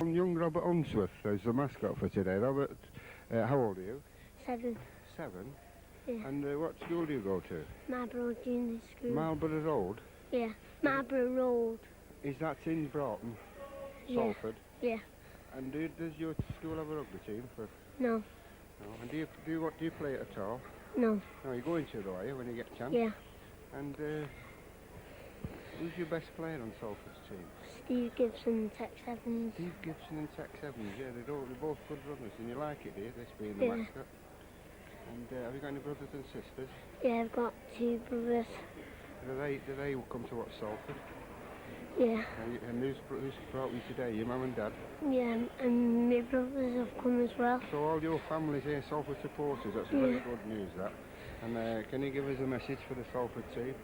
I'm young Robert Unsworth, who's the mascot for today. Robert, how old are you? 7. 7? Yeah. And what school do you go to? Marlborough Junior School. Marlborough Road? Yeah, Marlborough Road. Is that in Broughton? Yeah. Salford? Yeah. And does your school have a rugby team? No. No. And do you play it at all? No. No, you're going to though, are you, when you get a chance? Yeah. And who's your best player on Salford's team? Steve Gibson, Tex Evans. Steve Gibson and Tex Evans, yeah, they're both good runners, and you like it, do you, this being the mascot? And have you got any brothers and sisters? Yeah, I've got 2 brothers. Do they come to watch Salford? Yeah. And who's brought you today, your mum and dad? Yeah, and my brothers have come as well. So all your family's here, Salford supporters, that's very good news, that. And can you give us a message for the Salford team?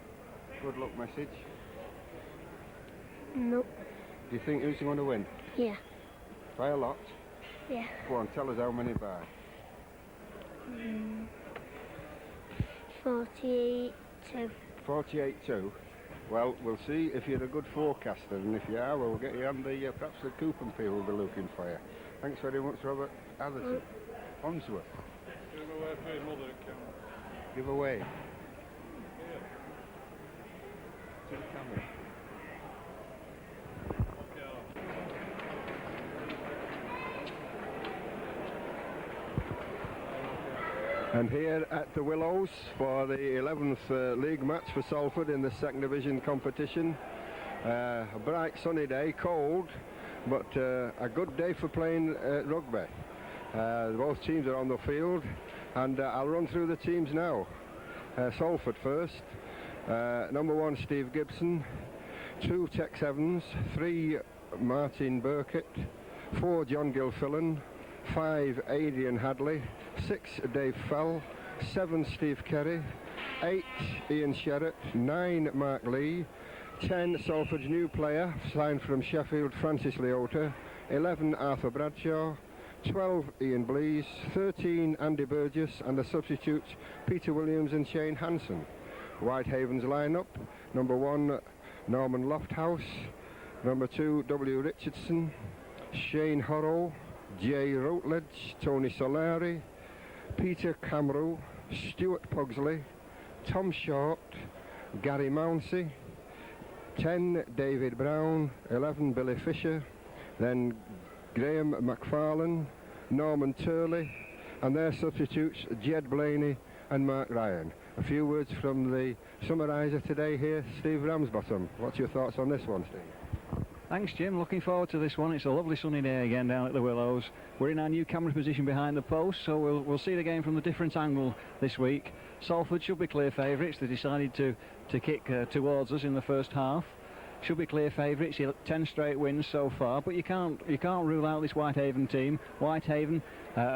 Good luck message. No. Do you think who's going to win? Yeah. By a lot? Yeah. Go on, tell us how many by. 48-2. 48-2? Well, we'll see if you're a good forecaster, and if you are, we'll get you on the, perhaps the coupon people will be looking for you. Thanks very much, Robert. Atherton. Unsworth. Give away for your mother at camp. Give away. Yeah. To the camera. And here at the Willows for the 11th league match for Salford in the second division competition. A bright sunny day, cold, but a good day for playing rugby. Both teams are on the field, and I'll run through the teams now. Salford first. Number 1, Steve Gibson. 2, Tex Evans. 3, Martin Burkett. 4, John Gilfillan. 5, Adrian Hadley. 6, Dave Fell. 7, Steve Kerry. 8, Ian Sherratt. 9, Mark Lee. 10, Salford's new player, signed from Sheffield, Francis Leota. 11, Arthur Bradshaw. 12, Ian Blease. 13, Andy Burgess, and the substitutes, Peter Williams and Shane Hanson. Whitehaven's lineup: number 1, Norman Lofthouse. Number 2, W. Richardson. Shane Horrow. Jay Routledge. Tony Solari. Peter Camrow. Stuart Pugsley. Tom Short. Gary Mounsey. 10, David Brown. 11, Billy Fisher. Then Graham McFarlane, Norman Turley, and their substitutes, Jed Blaney and Mark Ryan. A few words from the summariser today here, Steve Ramsbottom. What's your thoughts on this one, Steve? Thanks, Jim. Looking forward to this one. It's a lovely sunny day again down at the Willows. We're in our new camera position behind the post, so we'll see the game from a different angle this week. Salford should be clear favourites. They decided to kick towards us in the first half. Should be clear favourites. 10 straight wins so far, but you can't rule out this Whitehaven team. Whitehaven,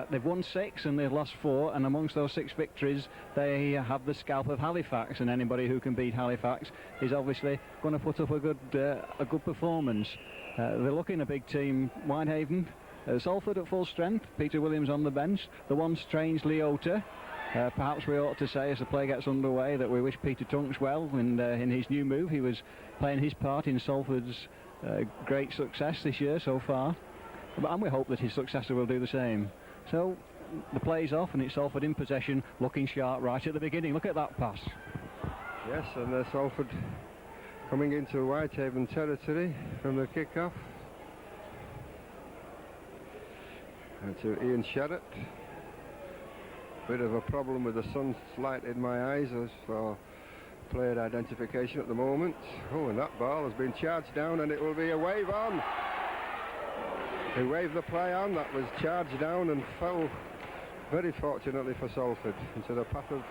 they've won 6 and they've lost 4, and amongst those 6 victories they have the scalp of Halifax, and anybody who can beat Halifax is obviously going to put up a good performance. They're looking a big team, Whitehaven. Salford at full strength, Peter Williams on the bench, the one strange Leota. Perhaps we ought to say, as the play gets underway, that we wish Peter Tunks well in his new move. He was playing his part in Salford's great success this year so far, and we hope that his successor will do the same. So the play's off, and it's Salford in possession, looking sharp right at the beginning. Look at that pass. Yes, and Salford coming into Whitehaven territory from the kick-off. And to Ian Sherratt. Bit of a problem with the sunlight in my eyes as for player identification at the moment. Oh, and that ball has been charged down, and it will be a wave on. He waved the play on, that was charged down and fell, very fortunately for Salford, into the path of...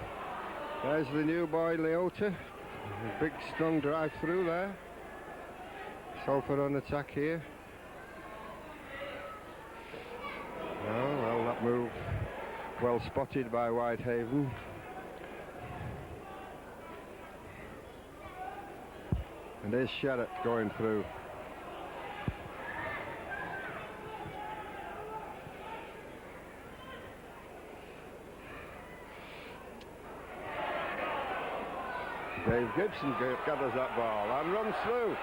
There's the new boy Leota. A big strong drive through there. Salford on attack here. Oh, well, that move well spotted by Whitehaven. And there's Sherratt going through. Dave Gibson gathers that ball and runs through.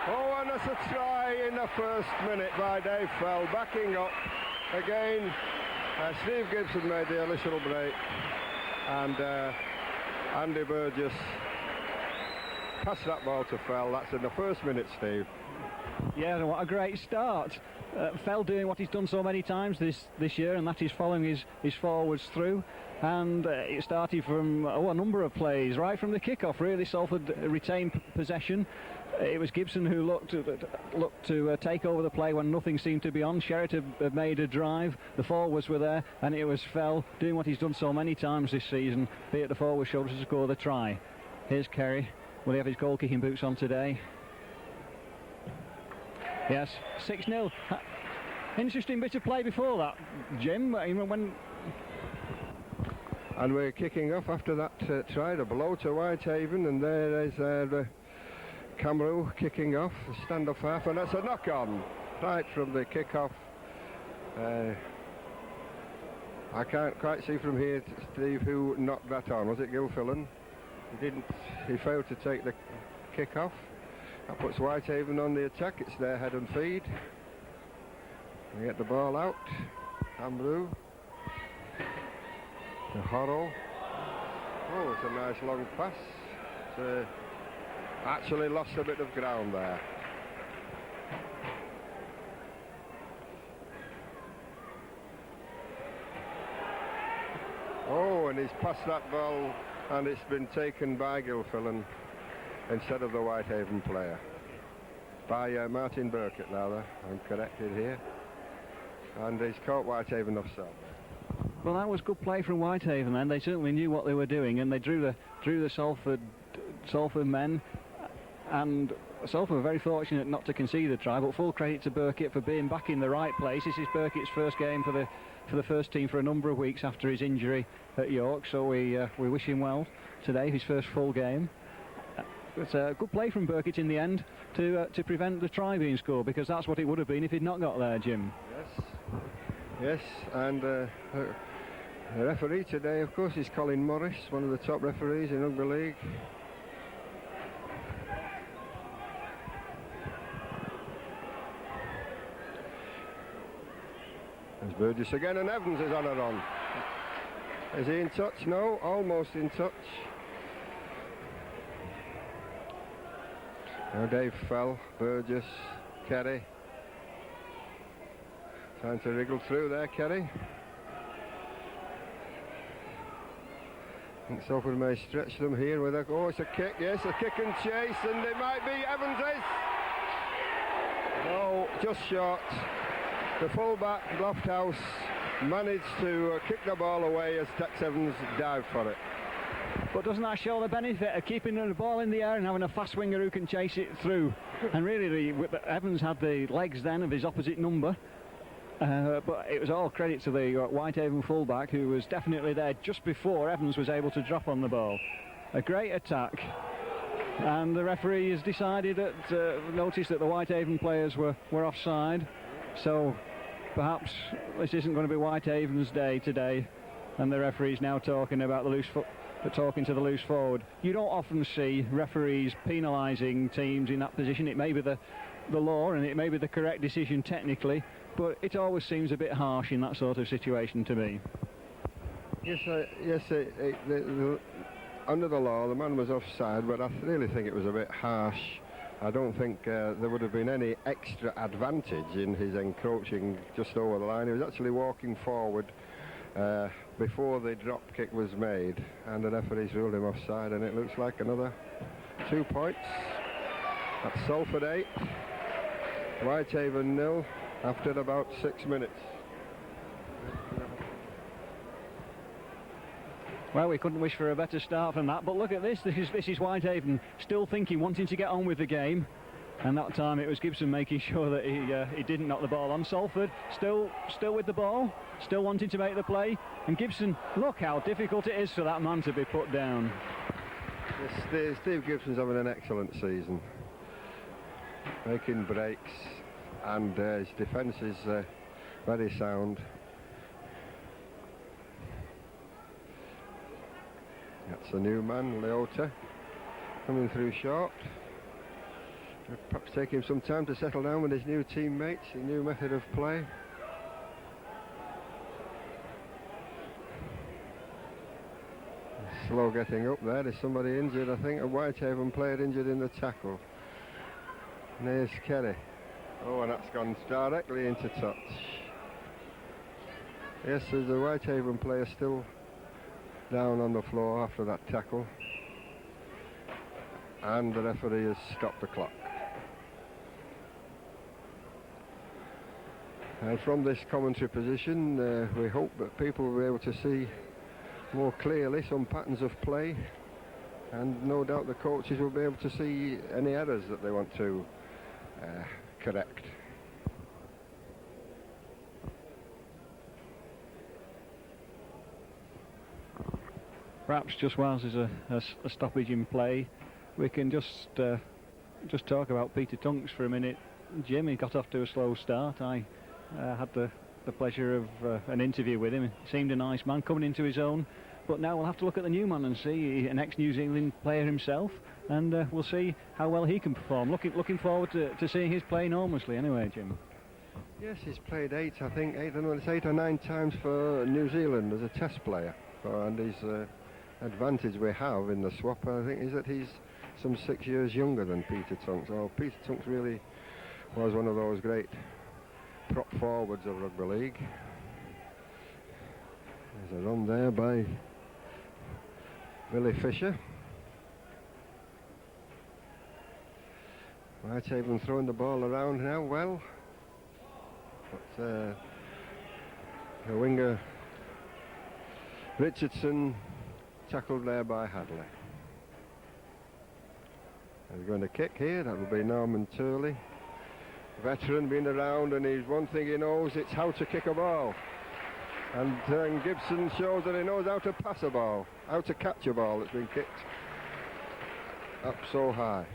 Oh, and that's a try in the first minute by Dave Fell, backing up again. Steve Gibson made the initial break, and Andy Burgess passed that ball to Fell. That's in the first minute, Steve. Yeah, what a great start. Fell doing what he's done so many times this year, and that is following his forwards through. And it started from a number of plays, right from the kick-off, really. Salford retained possession. It was Gibson who looked to take over the play when nothing seemed to be on. Sherritt had made a drive, the forwards were there, and it was Fell doing what he's done so many times this season, be it the forward shoulder to score the try. Here's Kerry. Will he have his goal-kicking boots on today? Yes, 6-0. Interesting bit of play before that, Jim. And we're kicking off after that try, the blow to Whitehaven, and there is the Cameron kicking off, the stand-off half, and that's a knock-on right from the kick-off. I can't quite see from here, Steve, who knocked that on. Was it Gilfillan? He failed to take the kick-off. That puts Whitehaven on the attack. It's their head and feed. They get the ball out. Ambrou. The Horrell. Oh, it's a nice long pass. Actually lost a bit of ground there. Oh, and he's passed that ball, and it's been taken by Gilfillan instead of the Whitehaven player. By Martin Burkett, rather. I'm corrected here. And he's caught Whitehaven offside. Well, that was good play from Whitehaven then. They certainly knew what they were doing, and they drew the Salford men, and Salford were very fortunate not to concede a try, but full credit to Burkett for being back in the right place. This is Burkett's first game for the first team for a number of weeks after his injury at York, so we wish him well today, his first full game. It's a good play from Burkett in the end to prevent the try being scored, because that's what it would have been if he'd not got there, Jim. Yes, and the referee today, of course, is Colin Morris, one of the top referees in Rugby League. There's Burgess again, and Evans is on a run. Is he in touch? No, almost in touch. Now Dave Fell, Burgess, Kerry. Trying to wriggle through there, Kerry. I think Salford may stretch them here with it's a kick, yes, a kick and chase, and it might be Evans is. No, just short. The fullback, Lofthouse, managed to kick the ball away as Tex Evans dived for it. But doesn't that show the benefit of keeping the ball in the air and having a fast winger who can chase it through? And really, Evans had the legs then of his opposite number. But it was all credit to the Whitehaven fullback, who was definitely there just before Evans was able to drop on the ball. A great attack. And the referee has decided noticed that the Whitehaven players were offside. So perhaps this isn't going to be Whitehaven's day today. And the referee's now talking about talking to the loose forward. You don't often see referees penalising teams in that position. It may be the law, and it may be the correct decision technically, but it always seems a bit harsh in that sort of situation to me. Under the law, the man was offside, but I really think it was a bit harsh. I don't think there would have been any extra advantage in his encroaching just over the line. He was actually walking forward before the drop kick was made, and the referees ruled him offside, and it looks like another 2 points. That's Salford 8, Whitehaven 0 after about 6 minutes. Well, we couldn't wish for a better start than that, but look at this. This is Whitehaven still thinking, wanting to get on with the game, and that time it was Gibson making sure that he didn't knock the ball on. Salford still with the ball, still wanting to make the play, and Gibson, look how difficult it is for that man to be put down. Steve Gibson's having an excellent season, making breaks, and his defence is very sound. That's a new man, Leota, coming through short. Perhaps take him some time to settle down with his new teammates, a new method of play. Slow getting up there. There's somebody injured, I think, a Whitehaven player injured in the tackle. And here's Kerry. Oh, and that's gone directly into touch. Yes, there's a Whitehaven player still down on the floor after that tackle. And the referee has stopped the clock. And from this commentary position, we hope that people will be able to see more clearly some patterns of play, and no doubt the coaches will be able to see any errors that they want to correct. Perhaps just whilst there's a stoppage in play, we can just talk about Peter Tunks for a minute. Jim, he got off to a slow start. I had the pleasure of an interview with him. He seemed a nice man coming into his own, but now we'll have to look at the new man and see, an ex-New Zealand player himself, and we'll see how well he can perform. Looking forward to seeing his play enormously anyway, Jim. Yes, he's played eight or nine times for New Zealand as a test player, and his advantage we have in the swap, I think, is that he's some 6 years younger than Peter Tunks. Oh, Peter Tunks really was one of those great prop forwards of rugby league. There's a run there by Billy Fisher. Whitehaven throwing the ball around now well, but the winger Richardson tackled there by Hadley. He's going to kick here. That will be Norman Turley, veteran, been around, and he's one thing he knows, it's how to kick a ball. And Gibson shows that he knows how to pass a ball, how to catch a ball that's been kicked up so high.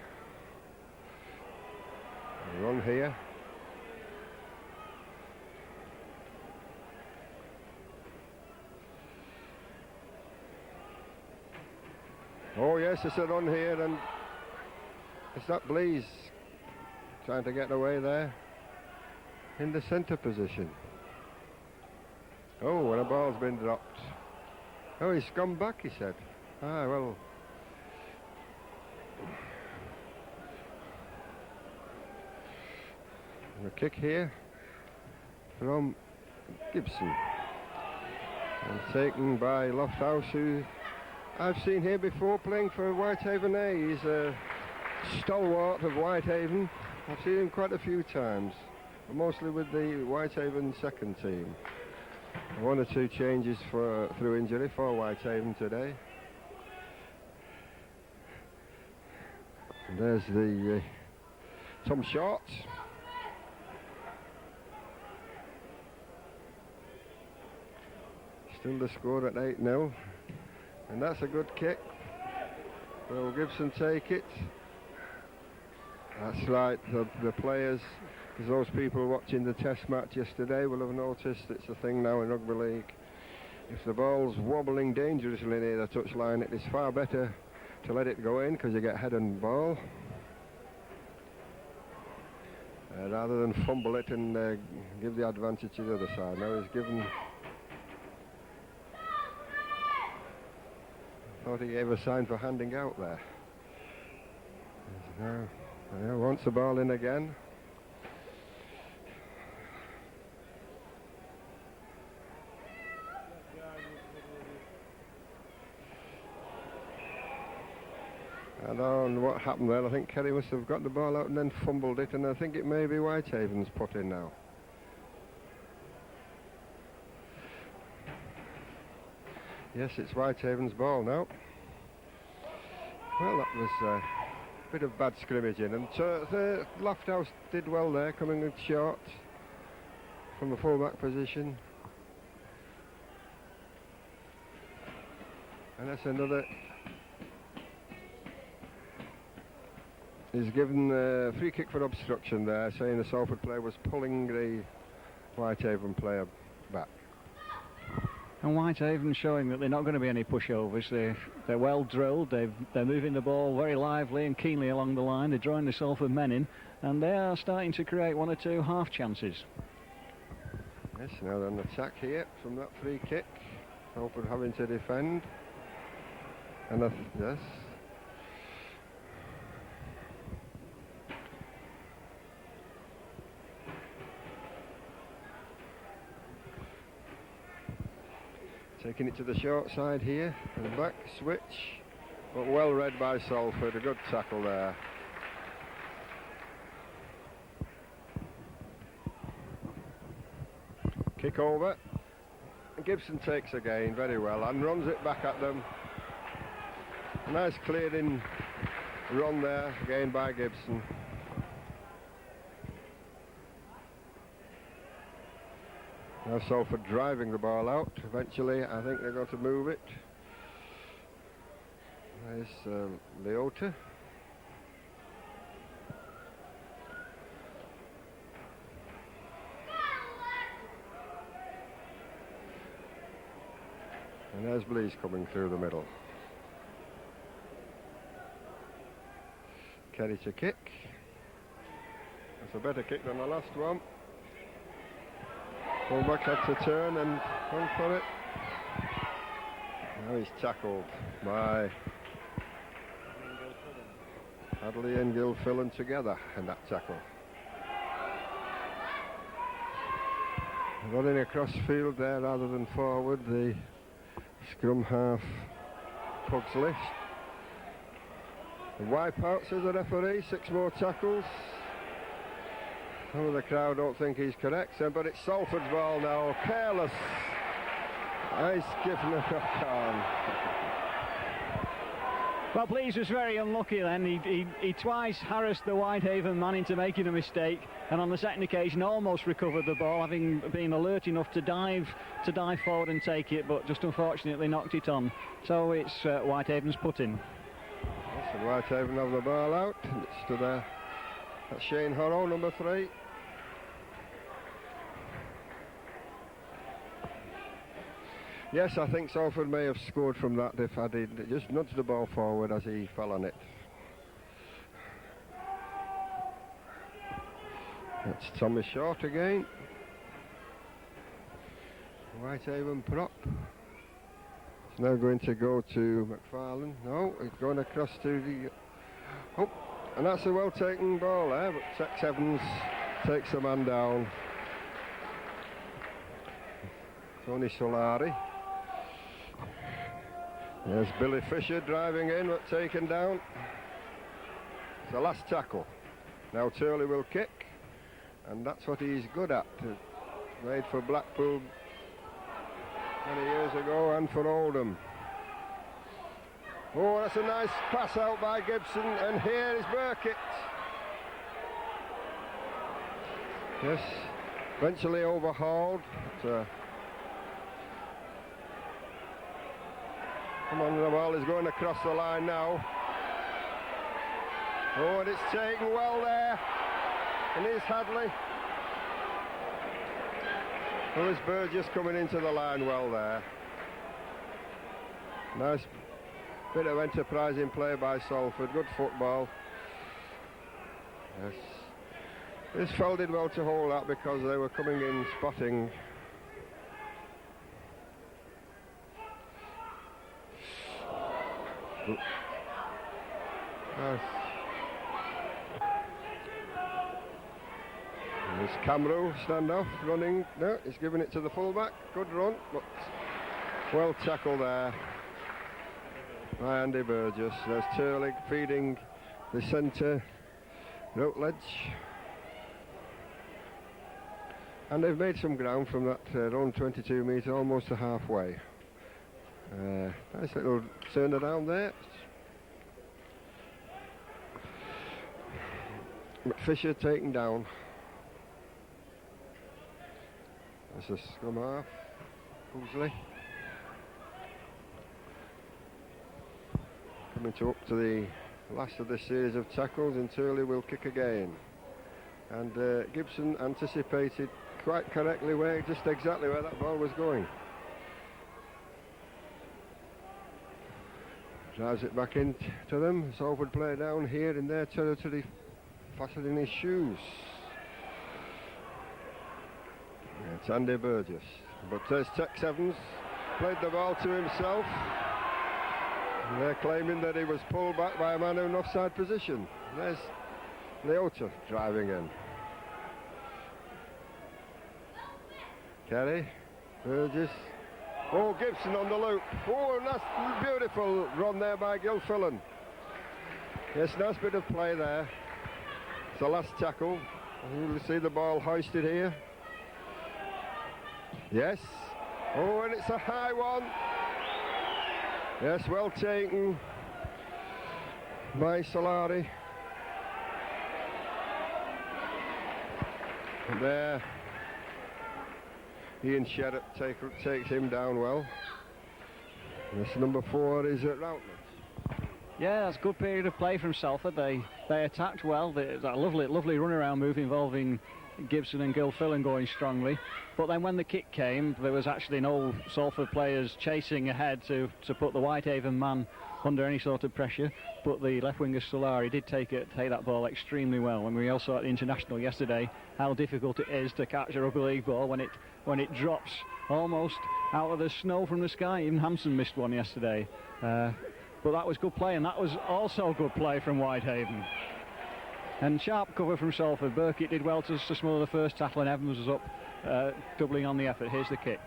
Run here. Oh yes, it's a run here, and it's that Blease trying to get away there in the centre position. Oh, and a ball's been dropped. Oh, he's gone back, he said. Ah, well. And a kick here from Gibson. And taken by Lofthouse, who I've seen here before playing for Whitehaven A. He's a stalwart of Whitehaven. I've seen him quite a few times, mostly with the Whitehaven second team. One or two changes through injury for Whitehaven today. And there's the Tom Short. Still the score at 8-0. And that's a good kick. Will Gibson take it? That's right, the players, because those people watching the test match yesterday will have noticed it's a thing now in rugby league. If the ball's wobbling dangerously near the touchline, it is far better to let it go in, because you get head and ball, rather than fumble it and give the advantage to the other side. Now he's given... Thought he gave a sign for handing out there. Now wants the ball in again. I don't know what happened there. I think Kerry must have got the ball out and then fumbled it, and I think it may be Whitehaven's put in now. Yes, it's Whitehaven's ball now. Well, that was a bit of bad scrimmaging, and the Lofthouse did well there, coming in short from the full-back position. And that's another. He's given a free kick for obstruction there, saying the Salford player was pulling the Whitehaven player back. And Whitehaven showing that they're not going to be any pushovers. They're well drilled. They're moving the ball very lively and keenly along the line. They're drawing the Salford men in, and they are starting to create one or two half chances. Yes, now they're on attack here from that free kick. Salford having to defend. And yes. Taking it to the short side here, and the back switch, but well read by Salford, a good tackle there. Kick over, and Gibson takes again very well and runs it back at them. A nice clearing run there again by Gibson. Now Salford driving the ball out. Eventually, I think they're going to move it. There's Leota. And there's Blease coming through the middle. Kerry to kick. That's a better kick than the last one. Fullback had to turn and run for it. Now he's tackled by Hadley and Gilfillan together in that tackle. Running across field there rather than forward, the scrum half Pugsley. The wipe out, says the referee, 6 more tackles. Some of the crowd don't think he's correct, but it's Salford's ball now. Careless. Nice given a knock on. Well, Blease was very unlucky then. He twice harassed the Whitehaven man into making a mistake, and on the second occasion almost recovered the ball, having been alert enough to dive forward and take it, but just unfortunately knocked it on. So it's Whitehaven's put-in. Yes, and Whitehaven have the ball out. It's to that's Shane Horrow, number 3. Yes, I think Salford may have scored from that if I did just nudge the ball forward as he fell on it. That's Thomas Short again. Whitehaven prop. It's now going to go to McFarlane. No, it's going across to the... Oh, and that's a well taken ball there, but Tex Evans takes the man down. Tony Solari. There's Billy Fisher driving in, but taken down. It's the last tackle. Now Turley will kick, and that's what he's good at. Made for Blackpool many years ago and for Oldham. Oh, that's a nice pass out by Gibson, and here is Burkitt. Yes, eventually overhauled. Come on, the ball is going across the line now. Oh, and it's taken well there. And here's Hadley. Oh, this Burgess coming into the line well there. Nice bit of enterprising play by Salford. Good football. Yes. This fell did well to hold that because they were coming in spotting. Nice. There's Camro, standoff, running. No, he's giving it to the fullback. Good run, but well tackled there by Andy Burgess. There's Turley feeding the centre, Routledge. And they've made some ground from that own 22 metre, almost to halfway. Nice little turn around there. Fisher taken down. There's a scrum half. Pugsley. Coming up to the last of this series of tackles, and Turley will kick again. And Gibson anticipated quite correctly just exactly where that ball was going. Drives it back into them. Salford play down here in their territory, fastening his shoes. Yeah, it's Andy Burgess. But there's Tex Evans, played the ball to himself. And they're claiming that he was pulled back by a man in an offside position. There's Leota driving in. Kerry, Burgess. Oh, Gibson on the loop. Oh, that's beautiful run there by Gilfillan. Yes, nice bit of play there. It's the last tackle. You'll see the ball hoisted here. Yes. Oh, and it's a high one. Yes, well taken by Solari. And there, Ian Sherratt takes him down well. This number 4 is at Routledge. Yeah, that's a good period of play from Salford. They attacked well. That lovely run-around move involving Gibson and Gilfillan going strongly. But then when the kick came, there was actually no Salford players chasing ahead to put the Whitehaven man under any sort of pressure. But the left winger Solari did take that ball extremely well. And we also saw at the International yesterday how difficult it is to catch a rugby league ball when it drops almost out of the snow from the sky. Even Hampson missed one yesterday. But that was good play, and that was also good play from Whitehaven. And sharp cover from Salford. Burkitt did well to smother the first tackle, and Evans was up, doubling on the effort. Here's the kick.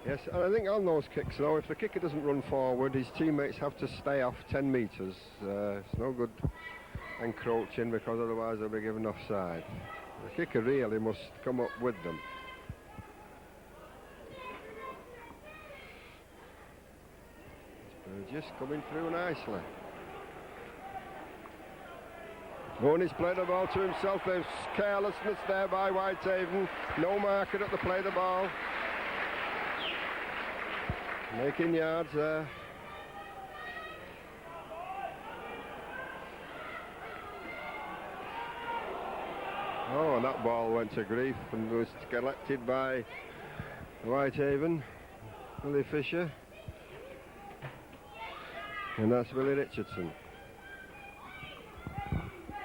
Yes, and I think on those kicks, though, if the kicker doesn't run forward, his teammates have to stay off 10 metres. It's no good encroaching, because otherwise they'll be given offside. The kicker really must come up with them. Just coming through nicely. Oh, and he's played the ball to himself. There's carelessness there by Whitehaven. No marker at the play the ball. Making yards there. Oh, and that ball went to grief and was collected by Whitehaven. Willie Fisher. And that's Willie Richardson.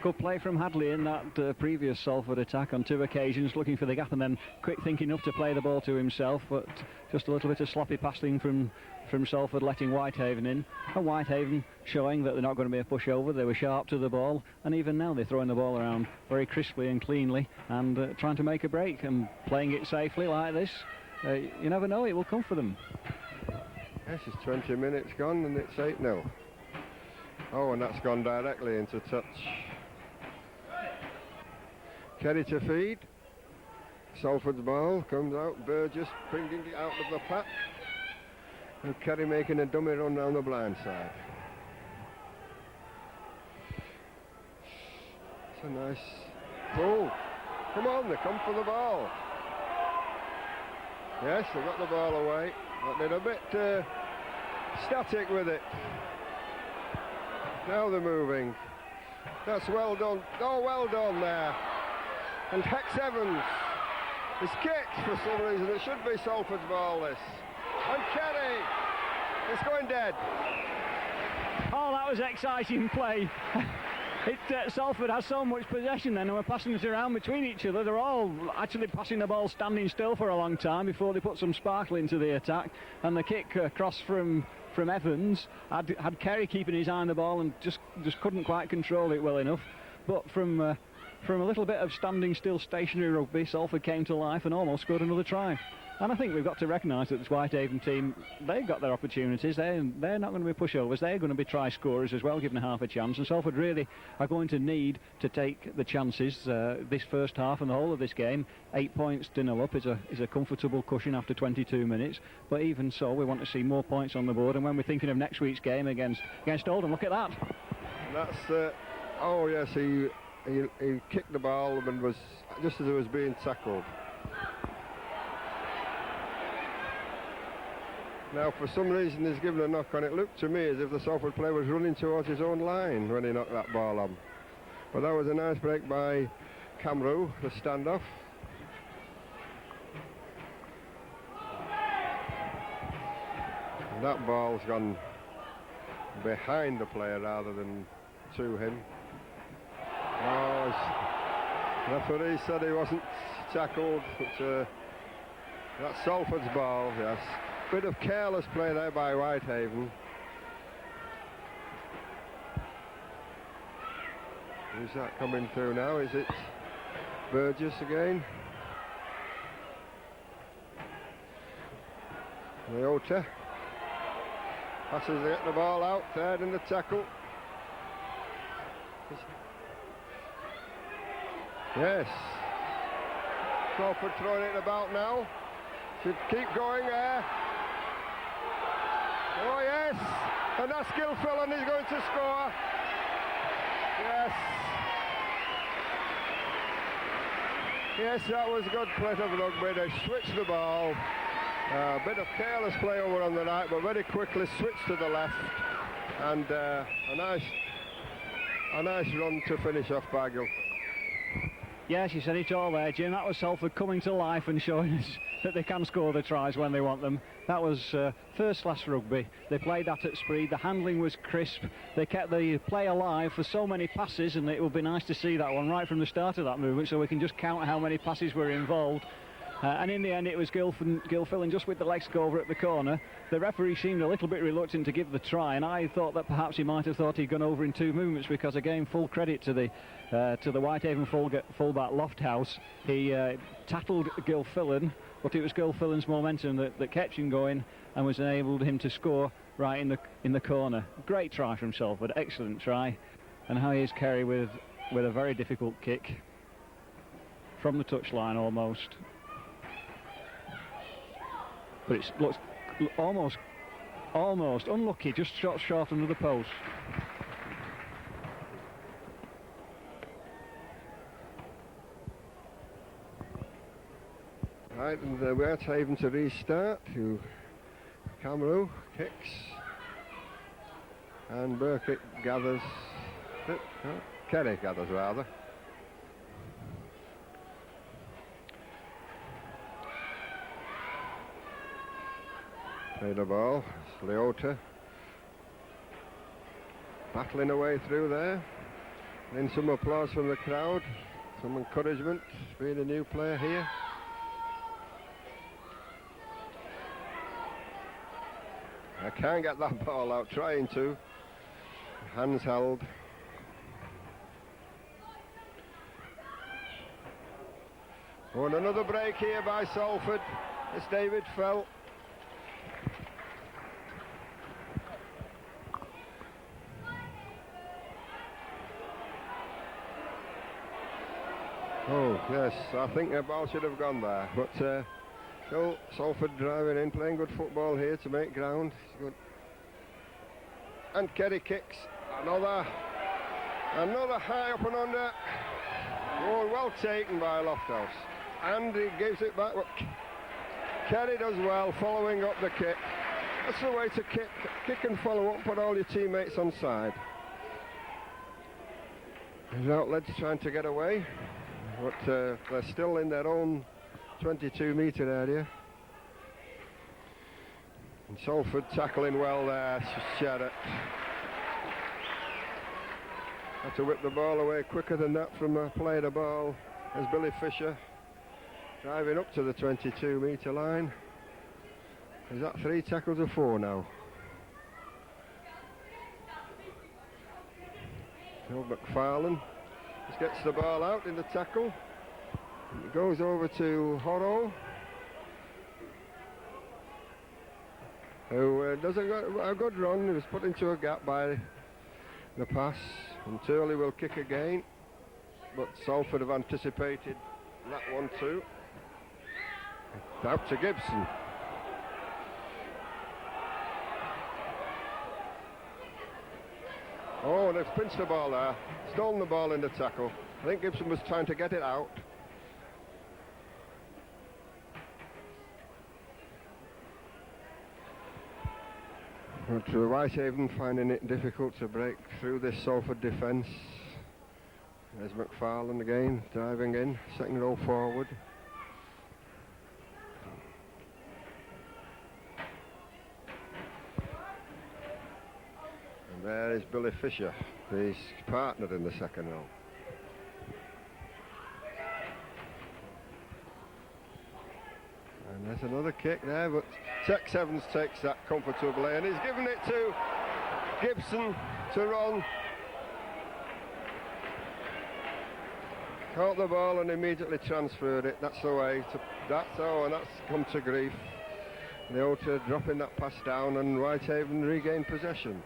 Good play from Hadley in that previous Salford attack on 2 occasions, looking for the gap and then quick thinking enough to play the ball to himself, but just a little bit of sloppy passing from Salford, letting Whitehaven in. And Whitehaven showing that they're not going to be a pushover. They were sharp to the ball, and even now they're throwing the ball around very crisply and cleanly and trying to make a break and playing it safely like this. You never know, it will come for them. Yes, it's 20 minutes gone and it's 8-0. Oh, and that's gone directly into touch. Kerry to feed. Salford's ball comes out. Burgess bringing it out of the pack. And Kerry making a dummy run down the blind side. It's a nice... Oh, come on, they come for the ball. Yes, they got the ball away. But they're a bit static with it. Now they're moving. That's well done. Oh, well done there. And Tex Evans is kicked for some reason. It should be Salford's ball, this. And Kerry is going dead. Oh, that was exciting play. Salford has so much possession then, and we're passing it around between each other. They're all actually passing the ball standing still for a long time before they put some sparkle into the attack. And the kick across from Evans had Kerry keeping his eye on the ball and just couldn't quite control it well enough. But from a little bit of standing still stationary rugby, Salford came to life and almost scored another try. And I think we've got to recognise that this Whitehaven team, they've got their opportunities. They're not going to be pushovers. They're going to be try scorers as well, given half a chance. And Salford really are going to need to take the chances this first half and the whole of this game. 8 points to 0 up is a comfortable cushion after 22 minutes. But even so, we want to see more points on the board. And when we're thinking of next week's game against Oldham, look at that. That's oh yes, he kicked the ball and was just as it was being tackled. Now, for some reason, he's given a knock on. It looked to me as if the Salford player was running towards his own line when he knocked that ball on. But that was a nice break by Camrew, the standoff. And that ball's gone behind the player rather than to him. Oh, referee said he wasn't tackled, but that's Salford's ball, yes. Bit of careless play there by Whitehaven. Who's that coming through now? Is it Burgess again? Leota passes the ball out, third in the tackle. Yes. Salford throwing it about now. Should keep going there. Oh yes! And that's Gilfillan, he's going to score. Yes. Yes, that was a good play of rugby. They switched the ball. A bit of careless play over on the right, but very quickly switched to the left. And a nice run to finish off by Gilfillan. Yes, you said it all there, Jim. That was Salford coming to life and showing us that they can score the tries when they want them. That was first-class rugby. They played that at speed. The handling was crisp. They kept the play alive for so many passes, and it would be nice to see that one right from the start of that movement, so we can just count how many passes were involved. And in the end, it was Gilfillan just with the legs go over at the corner. The referee seemed a little bit reluctant to give the try, and I thought that perhaps he might have thought he'd gone over in 2 movements, because again, full credit to the Whitehaven fullback Lofthouse. He tackled Gilfillan, but it was Gilfillan's momentum that kept him going and was enabled him to score right in the corner. Great try from Salford, excellent try. And how is Kerry with a very difficult kick from the touchline almost. But it looks almost unlucky, just short under the post. Right, and Whitehaven to restart. Cameron kicks. And Burkitt gathers. Kerry gathers rather. Play the ball. It's Leota battling away through there. Then some applause from the crowd, some encouragement, being a new player here. I can't get that ball out, trying to. Hands held. Oh, and another break here by Salford. It's David Felt. Oh, yes, I think the ball should have gone there, but still Salford driving in, playing good football here to make ground. It's good. And Kerry kicks, another high up and under. Oh, well taken by Lofthouse. And he gives it back, but Kerry does well, following up the kick. That's the way to kick and follow up, put all your teammates on side. His outlets trying to get away. But they're still in their own 22-metre area. And Salford tackling well there, Sherratt. Had to whip the ball away quicker than that from a play the ball as Billy Fisher driving up to the 22-metre line. Is that 3 tackles or 4 now? Phil McFarlane just gets the ball out in the tackle. It goes over to Horrow, who does a good run. He was put into a gap by the pass, and Turley will kick again, but Salford have anticipated that one too. Out to Gibson. Oh, they've pinched the ball there, stolen the ball in the tackle. I think Gibson was trying to get it out. But Whitehaven finding it difficult to break through this Salford defence. There's McFarlane again, diving in, second row forward. There is Billy Fisher, his partner in the second row. And there's another kick there, but Tex Evans takes that comfortably, and he's given it to Gibson to run. Caught the ball and immediately transferred it. That's the way. And that's come to grief. They ought to dropping that pass down, and Whitehaven regained possession.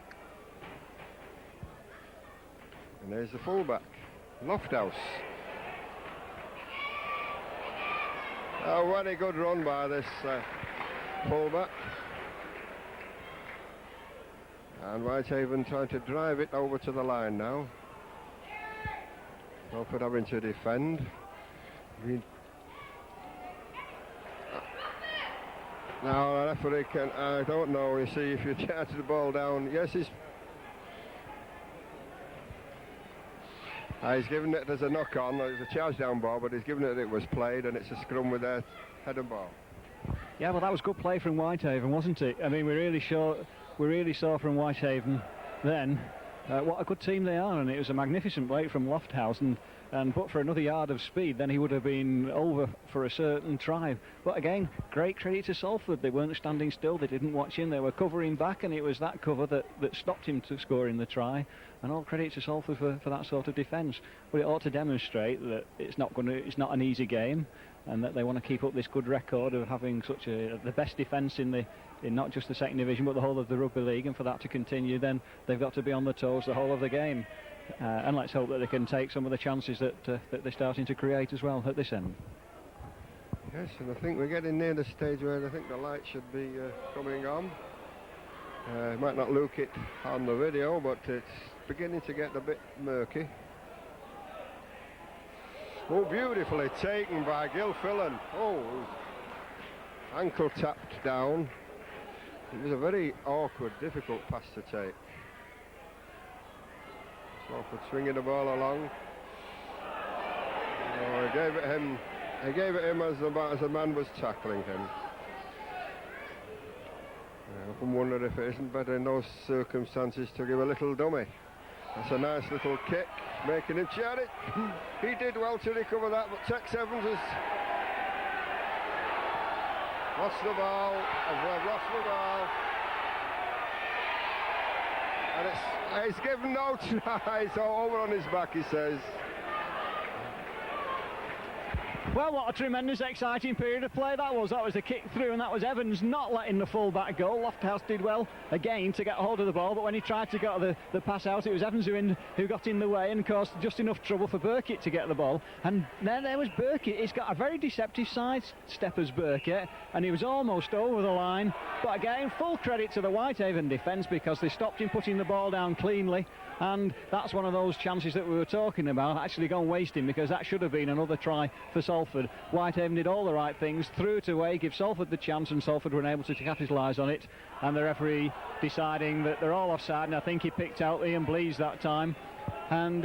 And there's the fullback, Lofthouse. A very good run by this fullback. And Whitehaven trying to drive it over to the line now. Salford having to defend. Now the referee can, I don't know, you see if you charge the ball down. Yes, he's given it as a knock on. It's a charge down ball, but he's given it was played, and it's a scrum with their head and ball. Yeah, well, that was good play from Whitehaven, wasn't it? I mean, we really saw from Whitehaven then what a good team they are, and it was a magnificent break from Lofthouse, and but for another yard of speed, then he would have been over for a certain try. But again, great credit to Salford. They weren't standing still, they didn't watch him, they were covering back, and it was that cover that stopped him to scoring the try. And all credit to Salford for that sort of defence. But it ought to demonstrate that it's not an easy game, and that they want to keep up this good record of having the best defence in not just the second division but the whole of the rugby league, and for that to continue, then they've got to be on the toes the whole of the game. And let's hope that they can take some of the chances that they're starting to create as well at this end. Yes, and I think we're getting near the stage where I think the light should be coming on. Might not look it on the video, but it's beginning to get a bit murky. Oh, beautifully taken by Gilfillan. Oh, ankle tapped down. It was a very awkward, difficult pass to take. Salford swinging the ball along. Oh, he gave it him as the man was tackling him. I often wonder if it isn't better in those circumstances to give a little dummy. That's a nice little kick, making him shout it. He did well to recover that, but Tex Evans has lost the ball. I've lost the ball. And it's given no try, so over on his back, he says. Well, what a tremendous exciting period of play that was. That was a kick through, and that was Evans not letting the full-back go. Lofthouse did well again to get hold of the ball, but when he tried to get the pass out, it was Evans who got in the way and caused just enough trouble for Burkitt to get the ball. And there was Burkitt. He's got a very deceptive side step as Burkitt, and he was almost over the line. But again, full credit to the Whitehaven defence, because they stopped him putting the ball down cleanly. And that's one of those chances that we were talking about actually gone wasting, because that should have been another try for Salford. Whitehaven did all the right things, threw it away, give Salford the chance, and Salford were able to capitalise on it. And the referee deciding that they're all offside, and I think he picked out Ian Blease that time. And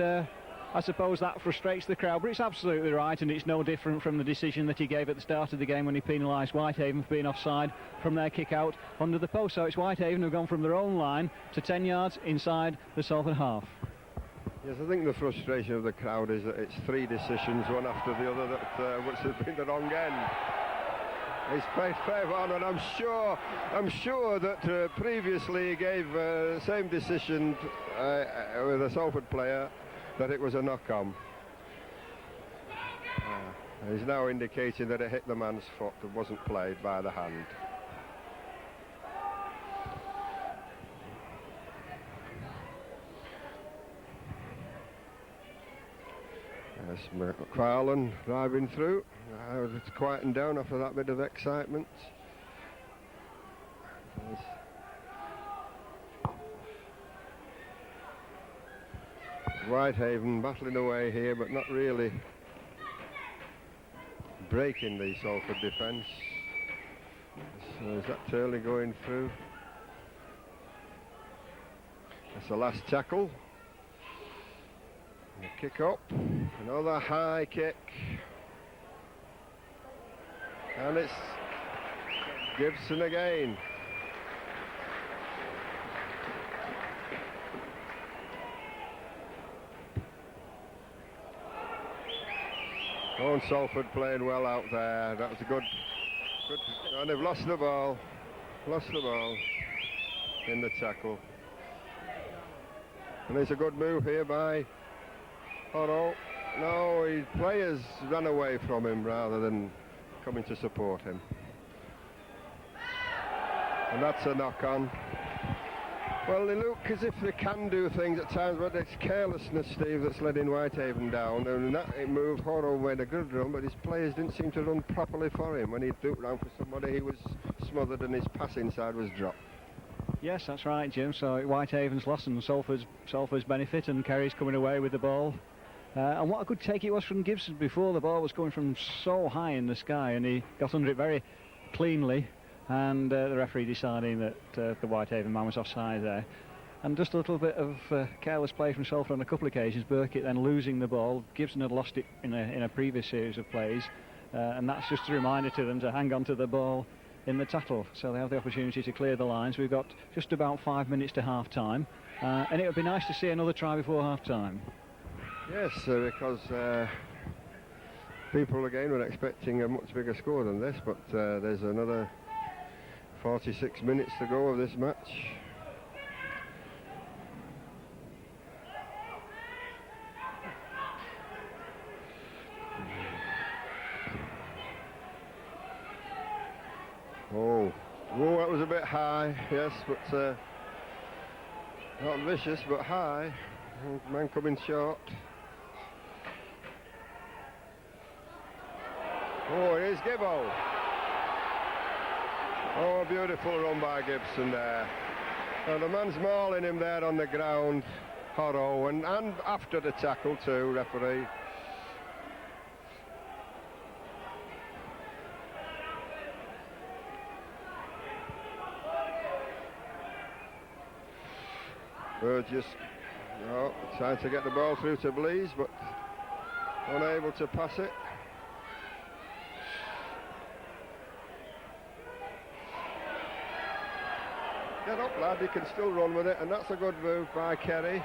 I suppose that frustrates the crowd, but it's absolutely right, and it's no different from the decision that he gave at the start of the game when he penalised Whitehaven for being offside from their kick out under the post. So it's Whitehaven who've gone from their own line to 10 yards inside the Salford half. Yes, I think the frustration of the crowd is that it's three decisions, one after the other, which has been the wrong end. He's paid favour on, and I'm sure that previously he gave the same decision with a Salford player, that it was a knock-on. He's now indicating that it hit the man's foot and wasn't played by the hand. Yes, McFarlane driving through. It's quieting down after that bit of excitement. Yes. Whitehaven battling away here, but not really breaking the Salford defence. So is that Turley going through? That's the last tackle. And a kick up, another high kick. And it's Gibson again. Oh, and Salford playing well out there. That was a good, and they've lost the ball in the tackle. And there's a good move here by Horo. No, his players ran away from him rather than coming to support him. And that's a knock-on. Well, they look as if they can do things at times, but it's carelessness, Steve, that's letting Whitehaven down. And that move, Horo made a good run, but his players didn't seem to run properly for him. When he threw round for somebody, he was smothered and his passing side was dropped. Yes, that's right, Jim. So Whitehaven's lost and Salford's benefit, and Kerry's coming away with the ball. And what a good take it was from Gibson before. The ball was going from so high in the sky, and he got under it very cleanly. And the referee deciding that the Whitehaven man was offside there. And just a little bit of careless play from Salford on a couple of occasions. Burkitt then losing the ball. Gibson had lost it in a previous series of plays. And that's just a reminder to them to hang on to the ball in the tackle. So they have the opportunity to clear the lines. We've got just about 5 minutes to half-time. And it would be nice to see another try before half-time. Yes, because people again were expecting a much bigger score than this, but there's another 46 minutes to go of this match. Oh, that was a bit high, yes, but not vicious, but high. Man coming short. Oh, here's Gibbo. Oh, a beautiful run by Gibson there. And the man's mauling him there on the ground, Horo, and after the tackle too, referee. Burgess, trying to get the ball through to Blease, but unable to pass it. Get up, lad, you can still run with it, and that's a good move by Kerry.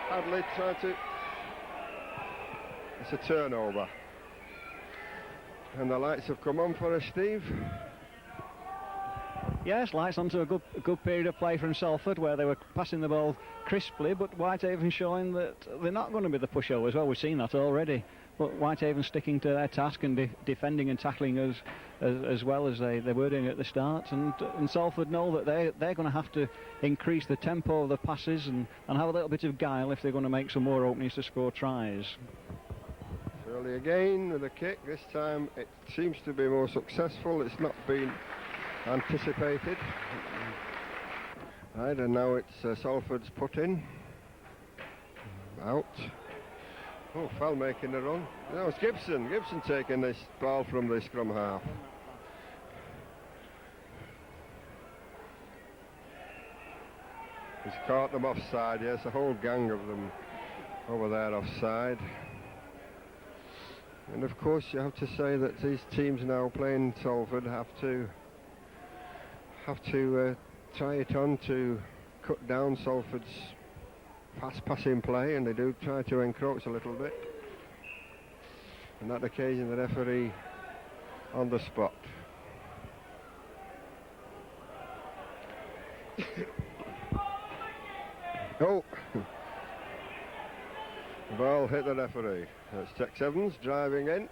Hadley trying to... It's a turnover. And the lights have come on for us, Steve. Yes, lights onto a good period of play from Salford, where they were passing the ball crisply, but Whitehaven showing that they're not going to be the pushovers. Well, we've seen that already. But Whitehaven sticking to their task and defending and tackling as well as they were doing at the start. And Salford know that they're going to have to increase the tempo of the passes and have a little bit of guile if they're going to make some more openings to score tries. Early again with a kick. This time it seems to be more successful. It's not been anticipated. Right, and now it's Salford's put in. Out. Oh, foul making the run. No, it's Gibson. Gibson taking this ball from the scrum half. He's caught them offside, yes, a whole gang of them over there offside. And of course you have to say that these teams now playing Salford have to try it on to cut down Salford's passing play, and they do try to encroach a little bit. On that occasion the referee on the spot. Oh! The ball hit the referee. That's Tex Evans driving in.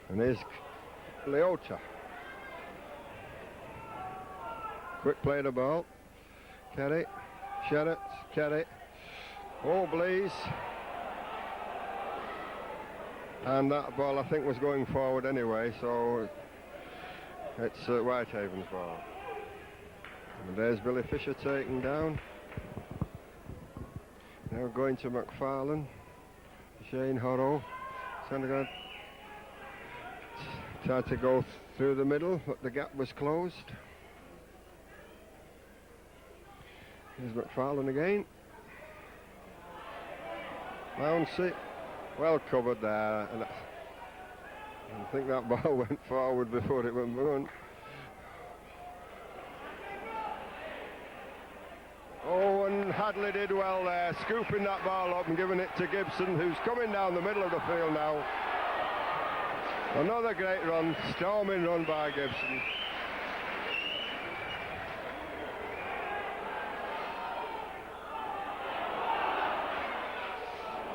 And here's Leota. Quick play the ball. Kerry. Sherratt. Kerry. Oh, Blease. And that ball, I think, was going forward anyway, so it's Whitehaven's ball. And there's Billy Fisher taken down. Now going to McFarlane. Shane Horo. Sandegard tried to go through the middle, but the gap was closed. Here's McFarlane again. Mounsey, well covered there. And I think that ball went forward before it went moving. Oh, and Hadley did well there, scooping that ball up and giving it to Gibson, who's coming down the middle of the field now. Another great run, storming run by Gibson.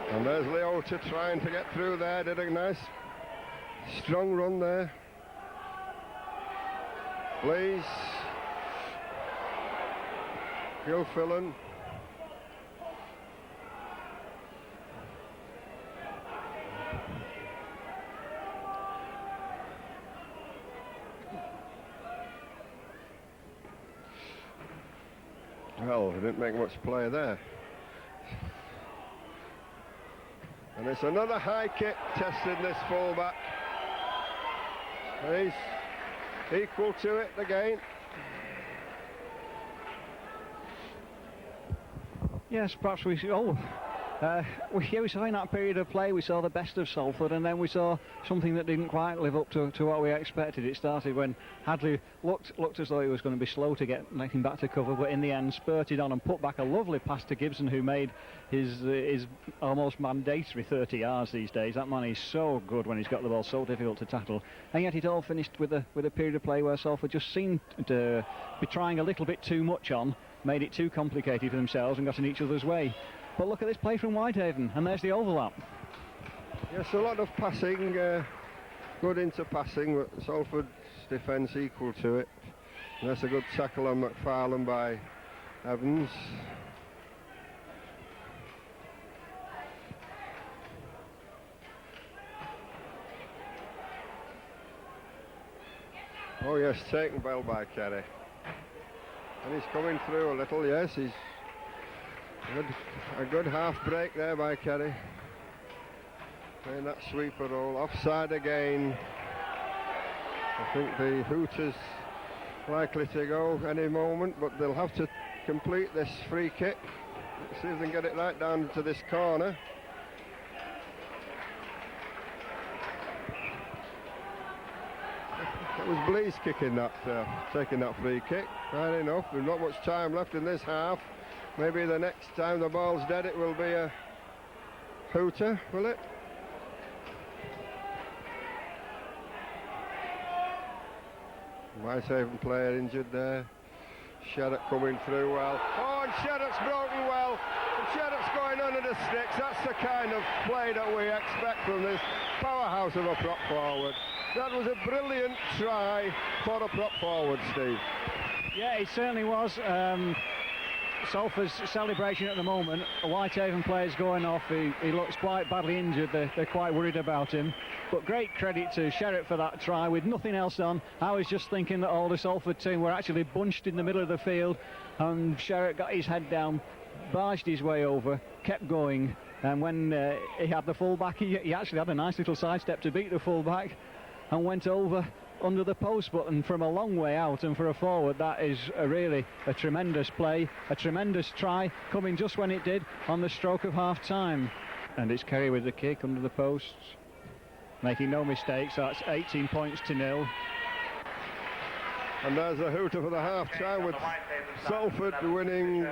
And there's Leota trying to get through there, did a nice strong run there. Please. Gilfillan. Well, he didn't make much play there. And it's another high kick testing this fullback. He's equal to it again. Yes, perhaps we saw in that period of play, we saw the best of Salford, and then we saw something that didn't quite live up to what we expected. It started when Hadley looked as though he was going to be slow to get him back to cover, but in the end spurted on and put back a lovely pass to Gibson, who made his almost mandatory 30 yards these days. That man is so good when he's got the ball, so difficult to tackle. And yet it all finished with a period of play where Salford just seemed to be trying a little bit too much on, made it too complicated for themselves and got in each other's way. But look at this play from Whitehaven, and there's the overlap. Yes, a lot of passing, good into passing, but Salford's defence equal to it. And that's a good tackle on McFarlane by Evans. Oh yes, taken well by Kerry. And he's coming through a little, yes, he's a good half break there by Kerry. Playing that sweeper roll, offside again. I think the Hooters likely to go any moment, but they'll have to complete this free kick. Let's see if they can get it right down to this corner. It was Blease kicking that, taking that free kick. Fair enough, there's not much time left in this half. Maybe the next time the ball's dead it will be a hooter, will it? Whitehaven player injured there. Sherratt coming through well. Oh, and Sherratt's broken well. And Sherratt's going under the sticks. That's the kind of play that we expect from this powerhouse of a prop forward. That was a brilliant try for a prop forward, Steve. Yeah, it certainly was. Salford's celebration at the moment, a Whitehaven player's going off, he looks quite badly injured, they're quite worried about him, but great credit to Sherratt for that try with nothing else on. I was just thinking that all the Salford team were actually bunched in the middle of the field, and Sherratt got his head down, barged his way over, kept going, and when he had the full-back, he actually had a nice little sidestep to beat the full-back and went over under the post button from a long way out, and for a forward that is really a tremendous play, a tremendous try, coming just when it did on the stroke of half time. And it's Kerry with the kick under the posts, making no mistakes, so that's 18 points to 0. And there's a hooter for the half time with Salford winning,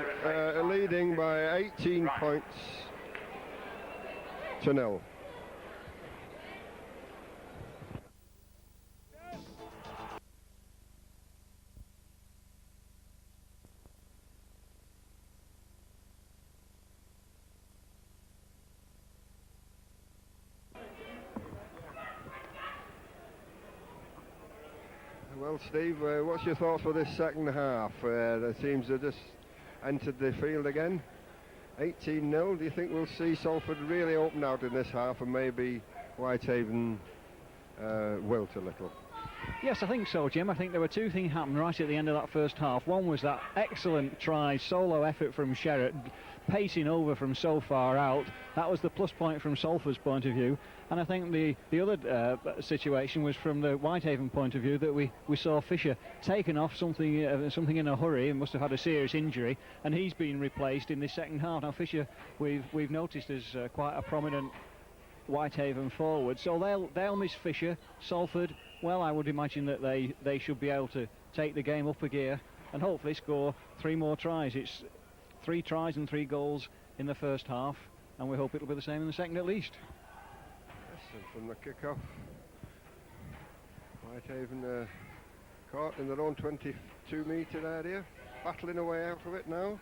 leading by 18 points to 0. Well, Steve, what's your thoughts for this second half? The teams have just entered the field again. 18-0. Do you think we'll see Salford really open out in this half and maybe Whitehaven wilt a little? Yes, I think so, Jim. I think there were two things happened right at the end of that first half. One was that excellent try, solo effort from Sherratt, pacing over from so far out. That was the plus point from Salford's point of view. And I think the other situation was from the Whitehaven point of view, that we saw Fisher taken off something in a hurry and must have had a serious injury, and he's been replaced in the second half. Now Fisher, we've noticed as quite a prominent Whitehaven forward, so they'll miss Fisher. Salford, well, I would imagine that they should be able to take the game up a gear and hopefully score 3 more tries. 3 tries and 3 goals in the first half, and we hope it'll be the same in the second at least. Yes, and from the kick-off, Whitehaven caught in their own 22-metre area, battling away out of it now.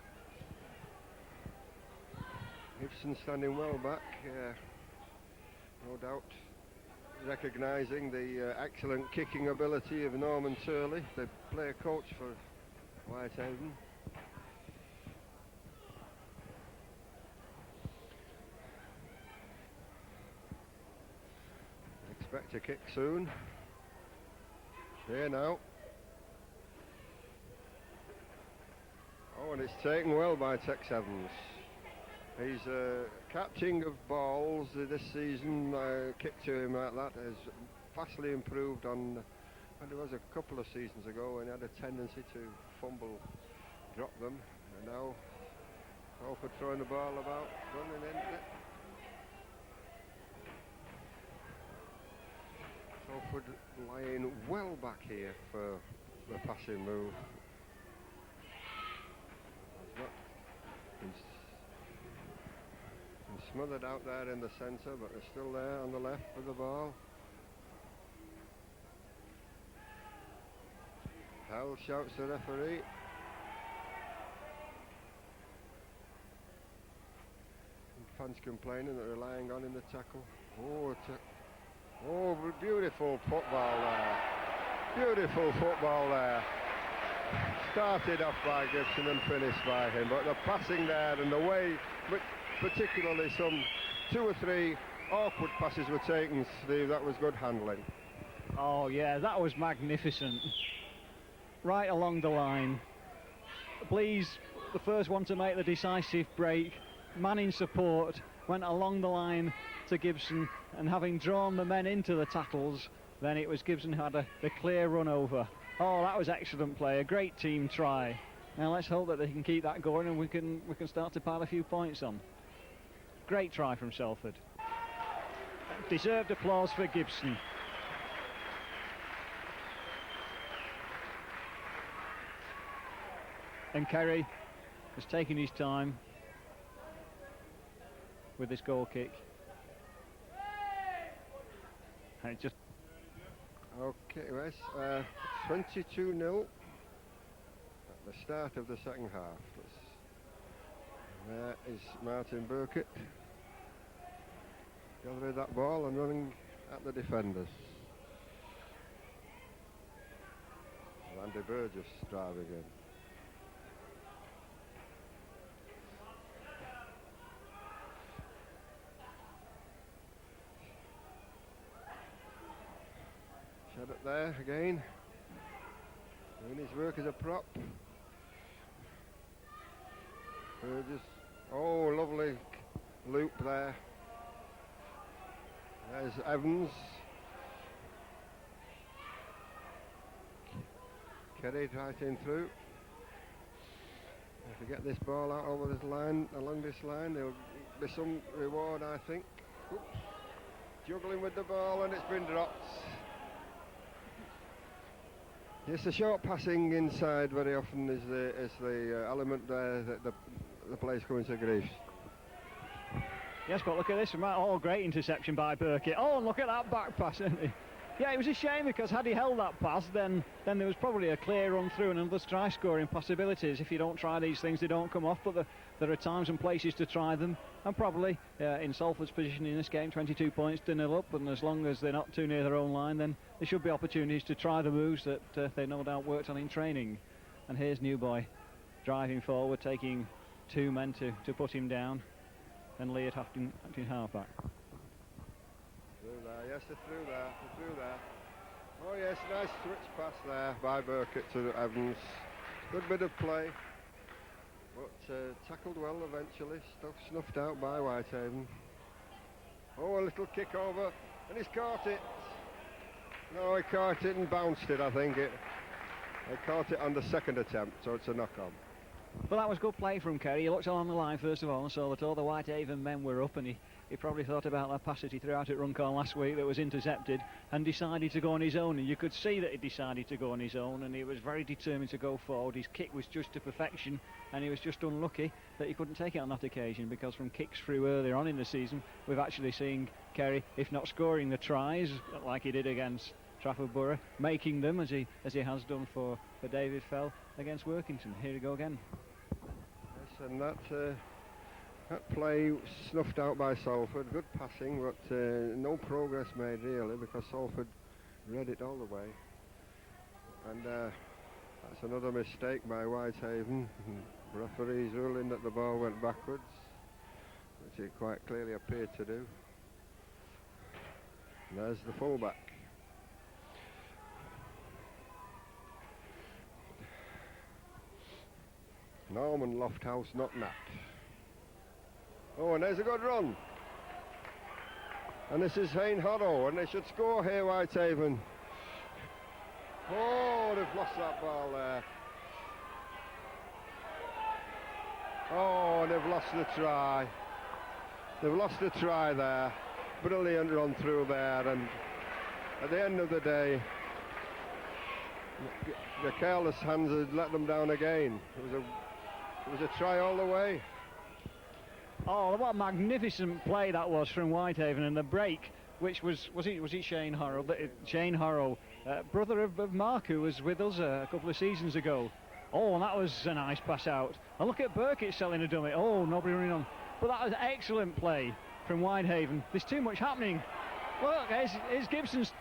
Gibson standing well back, no doubt recognising the excellent kicking ability of Norman Turley, the player coach for Whitehaven. Expect a kick soon. Here now. Oh, and it's taken well by Tex Evans. He's catching of balls this season. Kick to him like that has vastly improved on what it was a couple of seasons ago when he had a tendency to fumble, drop them. And now Salford throwing the ball about, running in it. Salford lying well back here for the passing move. Been smothered out there in the centre, but they're still there on the left with the ball. Howell shouts the referee. Fans complaining that they're lying on in the tackle. Oh, beautiful football there. Beautiful football there. Started off by Gibson and finished by him, but the passing there and the way, particularly some 2 or 3 awkward passes were taken, Steve, that was good handling. Oh yeah, that was magnificent. Right along the line. Blease, the first one to make the decisive break, man in support, went along the line to Gibson, and having drawn the men into the tackles, then it was Gibson who had the clear run over. Oh, that was excellent play, a great team try. Now let's hope that they can keep that going and we can start to pile a few points on. Great try from Salford. Deserved applause for Gibson. And Kerry has taken his time with this goal kick. And it just... Okay, Wes, 22-0 at the start of the second half. There is Martin Burkett gathering that ball and running at the defenders. Andy Burgess driving in. Sheddock there again, doing his work as a prop. Burgess, oh, lovely loop there. There's Evans. Kerry right in through. If we get this ball out over this line, along this line, there'll be some reward, I think. Oops. Juggling with the ball and it's been dropped. Yes, the short passing inside very often is the element there that the play's coming to grief. Yes, but look at this, oh, great interception by Burkett. Oh, and look at that back pass, isn't he? Yeah, it was a shame because had he held that pass, then there was probably a clear run through and another try scoring possibilities. If you don't try these things, they don't come off, but there are times and places to try them. And probably in Salford's position in this game, 22 points to 0 up, and as long as they're not too near their own line, then there should be opportunities to try the moves that they no doubt worked on in training. And here's Newboy driving forward, taking 2 men to put him down, and Lee at acting half-back. Through there, yes, they're through there. Oh yes, nice switch pass there by Burkett to Evans. Good bit of play, but tackled well eventually, snuffed out by Whitehaven. Oh, a little kick over, and he's caught it. No, he caught it and bounced it, I think. He caught it on the second attempt, so it's a knock-on. But that was good play from Kerry. He looked along the line first of all and saw that all the Whitehaven men were up, and he probably thought about that pass that he threw out at Runcorn last week that was intercepted, and decided to go on his own. And you could see that he decided to go on his own, and he was very determined to go forward. His kick was just to perfection, and he was just unlucky that he couldn't take it on that occasion, because from kicks through earlier on in the season we've actually seen Kerry, if not scoring the tries like he did against Trafford Borough, making them as he has done for David Fell against Workington. Here we go again. Yes, and that play snuffed out by Salford. Good passing, but no progress made really, because Salford read it all the way. And that's another mistake by Whitehaven. Referees ruling that the ball went backwards, which it quite clearly appeared to do. And there's the fullback. Norman Lofthouse, not Nat. Oh, and there's a good run. And this is Hayne Horrow, and they should score here, Whitehaven. Oh, they've lost that ball there. Oh, and they've lost the try. They've lost the try there. Brilliant run through there, and at the end of the day, the careless hands had let them down again. It was a try all the way. Oh, what a magnificent play that was from Whitehaven, and the break, which was it Shane Horrow? Shane Horrow, brother of Mark, who was with us a couple of seasons ago. Oh, and that was a nice pass out. And look at Burkitt selling a dummy. Oh, nobody running on. But that was excellent play from Whitehaven. There's too much happening. Look, here's Gibson's.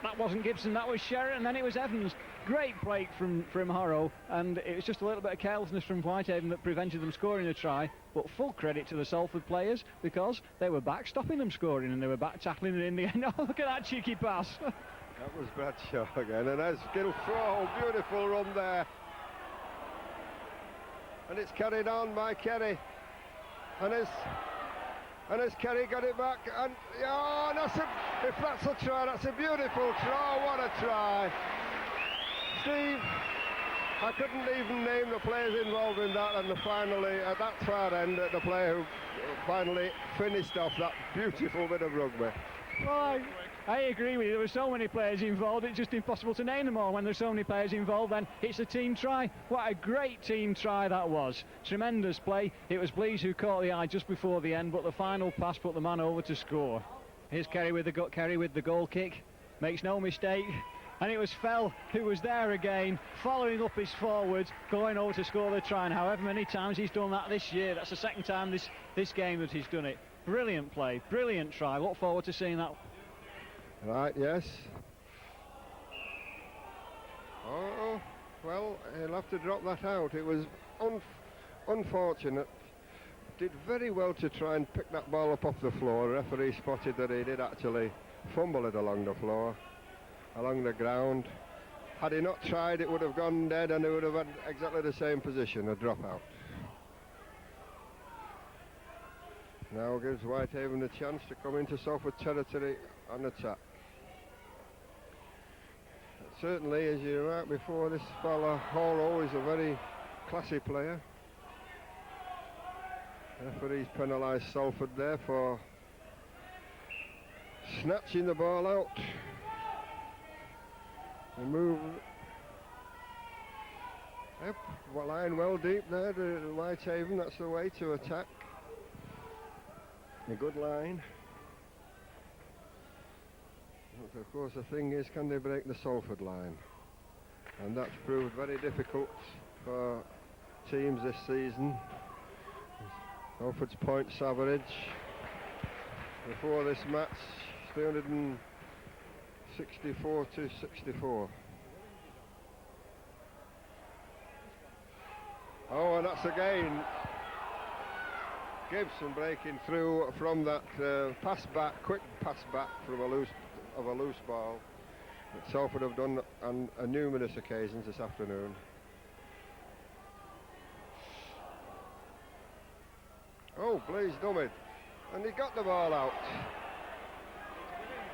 That wasn't Gibson, that was Sheridan, and then it was Evans. Great break from Horrow, and it was just a little bit of carelessness from Whitehaven that prevented them scoring a try. But full credit to the Salford players, because they were back stopping them scoring, and they were back tackling it in the end. Oh, look at that cheeky pass. That was Bradshaw again, and there's Gilfro. Oh, beautiful run there. And it's carried on by Kerry. And as Kerry got it back, and oh, if that's a try, that's a beautiful try. What a try. Steve, I couldn't even name the players involved in that, and finally, at that far end, the player who finally finished off that beautiful bit of rugby. Well, I agree with you. There were so many players involved, it's just impossible to name them all. When there's so many players involved, then it's a team try. What a great team try that was. Tremendous play. It was Blease who caught the eye just before the end, but the final pass put the man over to score. Here's Kerry with the goal kick. Makes no mistake. And it was Fell who was there again, following up his forwards, going over to score the try. And however many times he's done that this year, that's the second time this game that he's done it. Brilliant play, brilliant try. Look forward to seeing that. Right, yes. Oh, well, he'll have to drop that out. It was unfortunate. Did very well to try and pick that ball up off the floor. The referee spotted that he did actually fumble it along the floor, along the ground. Had he not tried, it would have gone dead, and he would have had exactly the same position, a drop out. Now gives Whitehaven a chance to come into Salford territory on attack. Certainly, as you remarked before, this fella Horrow is a very classy player. Referees penalised Salford there for snatching the ball out. The move. Yep, line well deep there to Whitehaven. That's the way to attack. A good line. But of course, the thing is, can they break the Salford line? And that's proved very difficult for teams this season. Salford's points average before this match, 364 to 64. Oh, and that's again Gibson breaking through from that pass back, quick pass back from a loose ball that Salford have done on numerous occasions this afternoon. Oh, Blaze done it, and he got the ball out.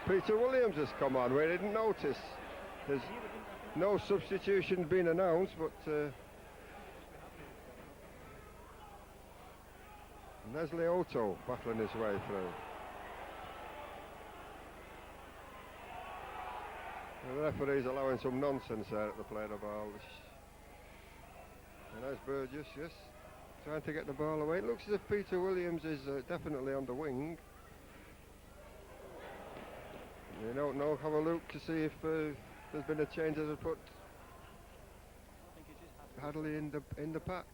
Peter Williams has come on. We didn't notice. There's no substitution been announced, but There's Leoto battling his way through. The referee's allowing some nonsense there at the play of the ball. And there's Burgess, yes, trying to get the ball away. It looks as if Peter Williams is definitely on the wing. You don't know, have a look to see if there's been a change that has put Hadley in the pack.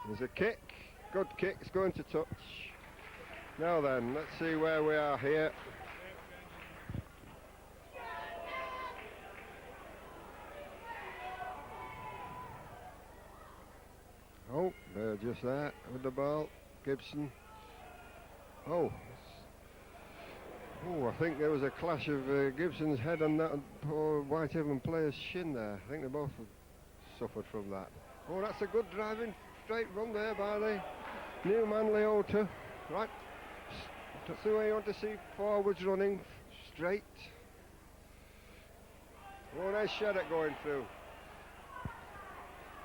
There's a kick, good kick, it's going to touch. Now then, let's see where we are here. Oh, they're just there with the ball, Gibson. Oh, I think there was a clash of Gibson's head on that poor Whitehaven player's shin there. I think they both suffered from that. Oh, that's a good driving straight run there by the new man Leota. Right, that's the way you want to see forwards running straight. Oh, there's Sheddock going through.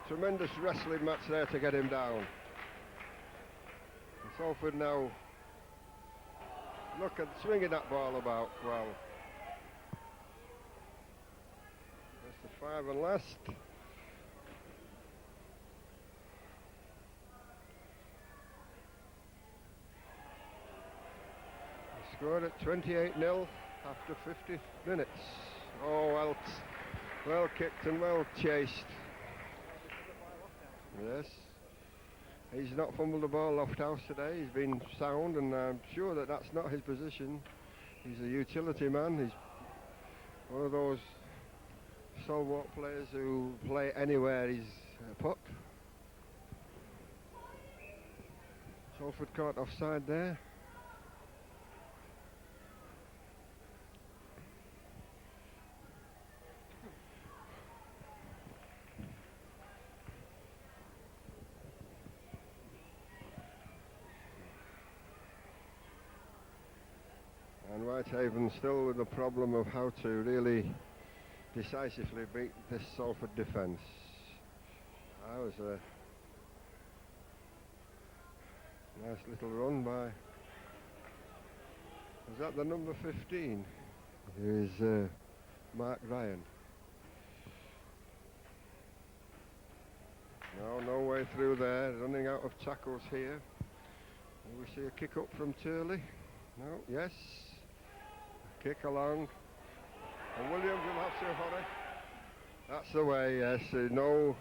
Tremendous wrestling match there to get him down. And Salford now look at swinging that ball about well. That's the 5 and last. Scored at 28-0 after 50 minutes. Oh, well kicked and well chased. Yes. He's not fumbled the ball off house today. He's been sound, and I'm sure that that's not his position. He's a utility man. He's one of those stalwart players who play anywhere he's put. Salford caught offside there. And Whitehaven still with the problem of how to really decisively beat this Salford defence. That was a nice little run by, was that the number 15? Who is Mark Ryan. No way through there, running out of tackles here. And we see a kick up from Turley. No, yes. Kick along, and Williams will have to hurry. That's the way, yes. No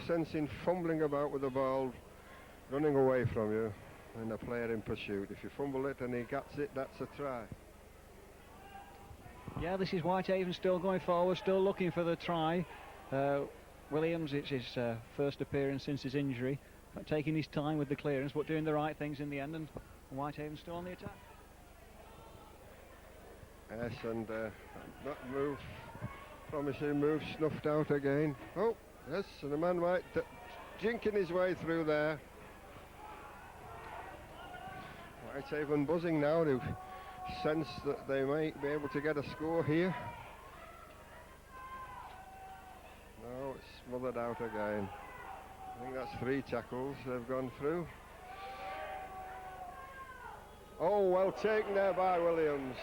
sense in fumbling about with the ball, running away from you, and a player in pursuit. If you fumble it and he gets it, that's a try. Yeah, this is Whitehaven still going forward, still looking for the try. Williams, it's his first appearance since his injury, taking his time with the clearance, but doing the right things in the end, and Whitehaven still on the attack. Yes, and that move, promising move, snuffed out again. Oh, yes, and the man might jinking his way through there. Whitehaven buzzing now to sense that they might be able to get a score here. No, it's smothered out again. I think that's 3 tackles they've gone through. Oh, well taken there by Williams.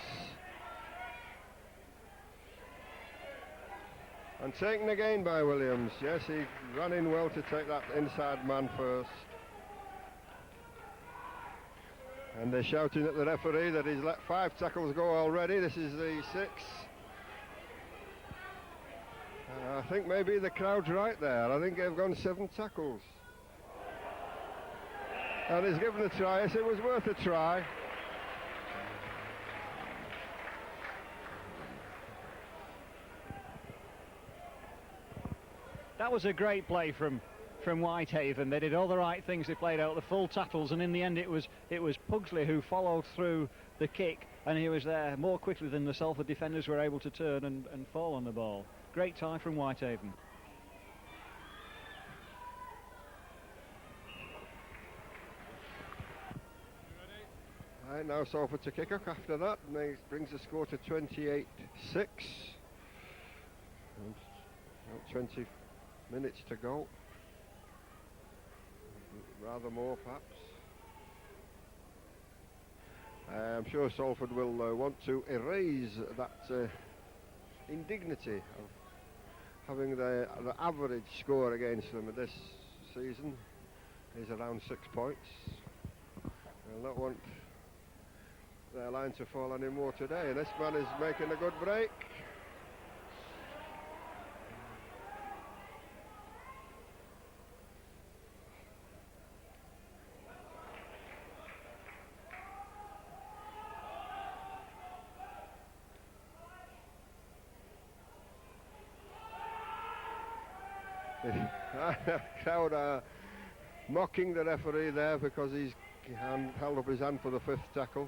And taken again by Williams. Yes, he ran in well to take that inside man first. And they're shouting at the referee that he's let 5 tackles go already. This is the 6th. I think maybe the crowd's right there. I think they've gone 7 tackles. And he's given a try. Yes, it was worth a try. That was a great play from Whitehaven. They did all the right things. They played out the full tackles, and in the end it was Pugsley who followed through the kick, and he was there more quickly than the Salford defenders were able to turn and fall on the ball. Great tie from Whitehaven. Right, now Salford to kick up after that, and they brings the score to 28-6. And about 20 minutes to go. Rather more, perhaps. I'm sure Salford will want to erase that indignity of having the average score against them this season is around 6 points. They'll not want their line to fall anymore today. This man is making a good break. The crowd are mocking the referee there because he's held up his hand for the 5th tackle.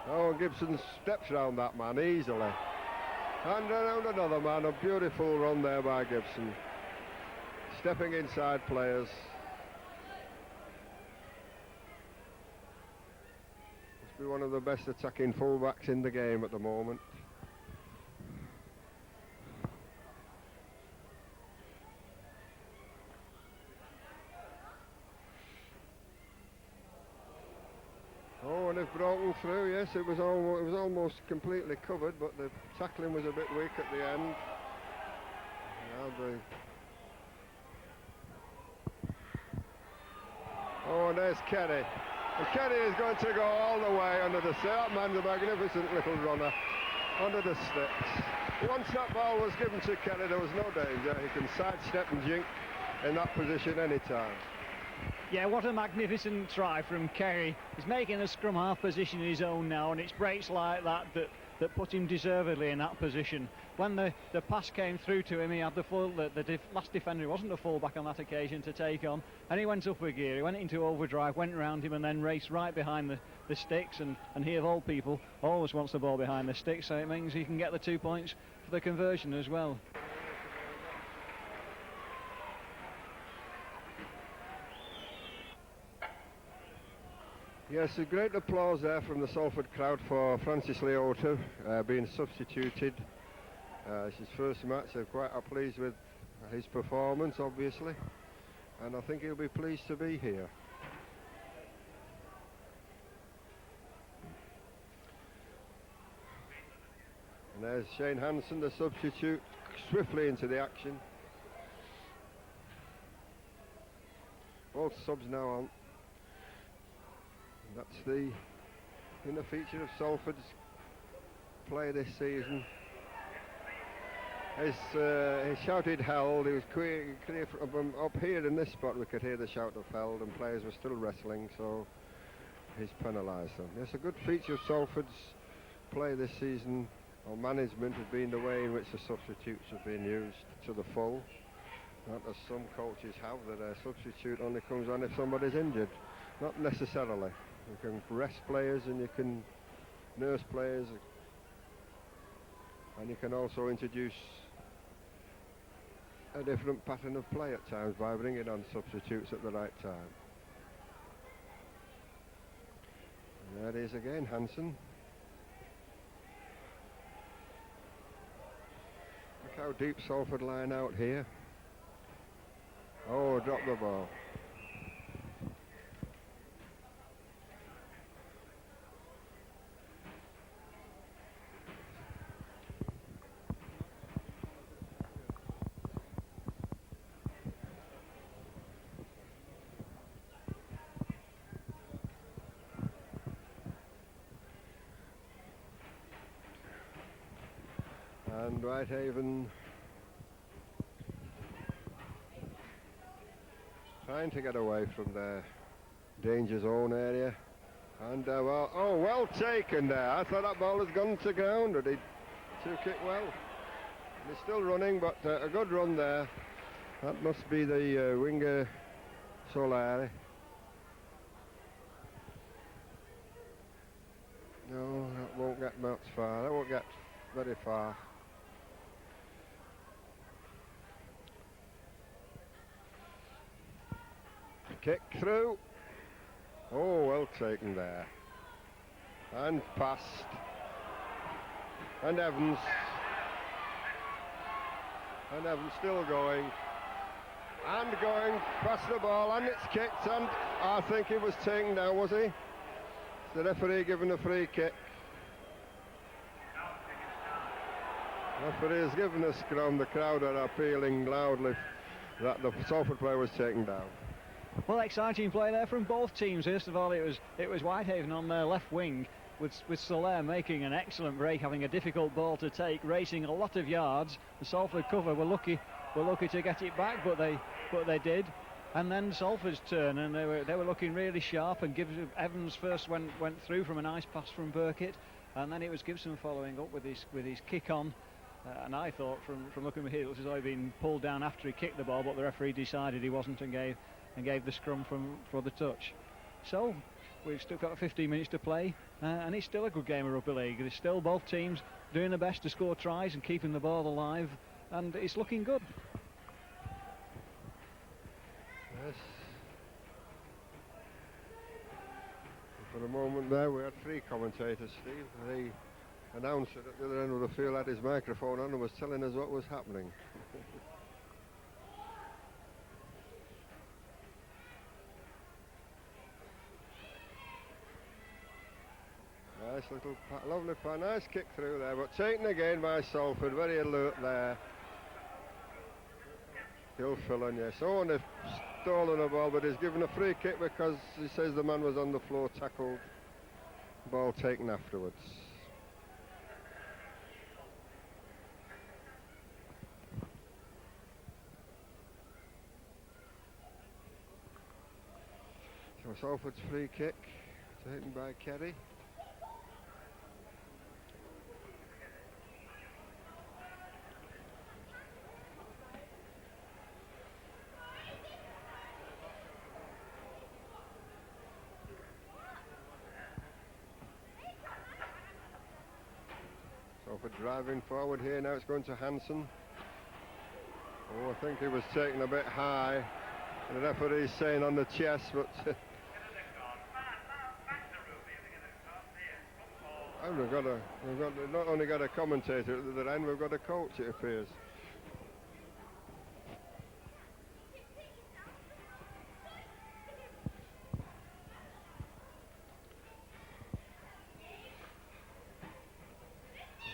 Oh, Gibson steps round that man easily. And around another man, a beautiful run there by Gibson. Stepping inside players. Must be one of the best attacking fullbacks in the game at the moment. Oh, and they've broken through. Yes, it was almost completely covered, but the tackling was a bit weak at the end. Oh, and there's Kerry. And Kerry is going to go all the way under the stick. That man's a magnificent little runner under the sticks. Once that ball was given to Kerry, there was no danger. He can sidestep and jink in that position any time. Yeah, what a magnificent try from Kerry. He's making a scrum half position his own now, and it's breaks like that put him deservedly in that position. When the pass came through to him, he had the last defender, he wasn't a full-back on that occasion, to take on, and he went up a gear, he went into overdrive, went round him and then raced right behind the sticks, and he of all people always wants the ball behind the sticks, so it means he can get the 2 points for the conversion as well. Yes, a great applause there from the Salford crowd for Francis Leota being substituted. It's his first match. They're quite pleased with his performance, obviously, and I think he'll be pleased to be here. And there's Shane Hansen, the substitute, swiftly into the action. Both subs now on. That's the inner feature of Salford's play this season. His shouted held. He was clear from up here in this spot. We could hear the shout of held, and players were still wrestling, so he's penalised them. Yes, a good feature of Salford's play this season, or management, has been the way in which the substitutes have been used to the full. Not as some coaches have, that a substitute only comes on if somebody's injured. Not necessarily. You can rest players and you can nurse players, and you can also introduce a different pattern of play at times by bringing on substitutes at the right time. And there it is again, Hansen. Look how deep Salford line out here. Oh, drop the ball. And Whitehaven trying to get away from their danger zone area. And well taken there. I thought that ball had gone to ground, but he took it well. And he's still running, but a good run there. That must be the winger Solari. No, that won't get much far. That won't get very far. Kick through, Oh, well taken there. And past. And Evans. And Evans still going. And going past the ball, and it's kicked, and I think he was taken down, was he? The referee given a free kick. Referee has given a scrum. The crowd are appealing loudly that the Salford player was taken down. Well, exciting play there from both teams. First of all, it was Whitehaven on their left wing, with Soler making an excellent break, having a difficult ball to take, racing a lot of yards. The Salford cover were lucky to get it back, but they did. And then Salford's turn, and they were looking really sharp. And Evans first went through from a nice pass from Burkitt, and then it was Gibson following up with his kick on. And I thought from looking here, it was as though he'd been pulled down after he kicked the ball, but the referee decided he wasn't and gave the scrum for the touch. So we've still got 15 minutes to play, and it's still a good game of rugby league. There's still both teams doing their best to score tries and keeping the ball alive, and it's looking good. Yes. For a moment there, we had three commentators, Steve. The announcer at the other end of the field had his microphone on and was telling us what was happening. Nice little, lovely, nice kick through there, but taken again by Salford, very alert there. Gilfillan, yes. Owen has stolen a ball, but he's given a free kick because he says the man was on the floor, tackled, ball taken afterwards. So Salford's free kick, taken by Kerry. Salford driving forward here, now it's going to Hansen. Oh, I think he was taken a bit high. The referee's saying on the chest, but and we've not only got a commentator at the other end, we've got a coach, it appears.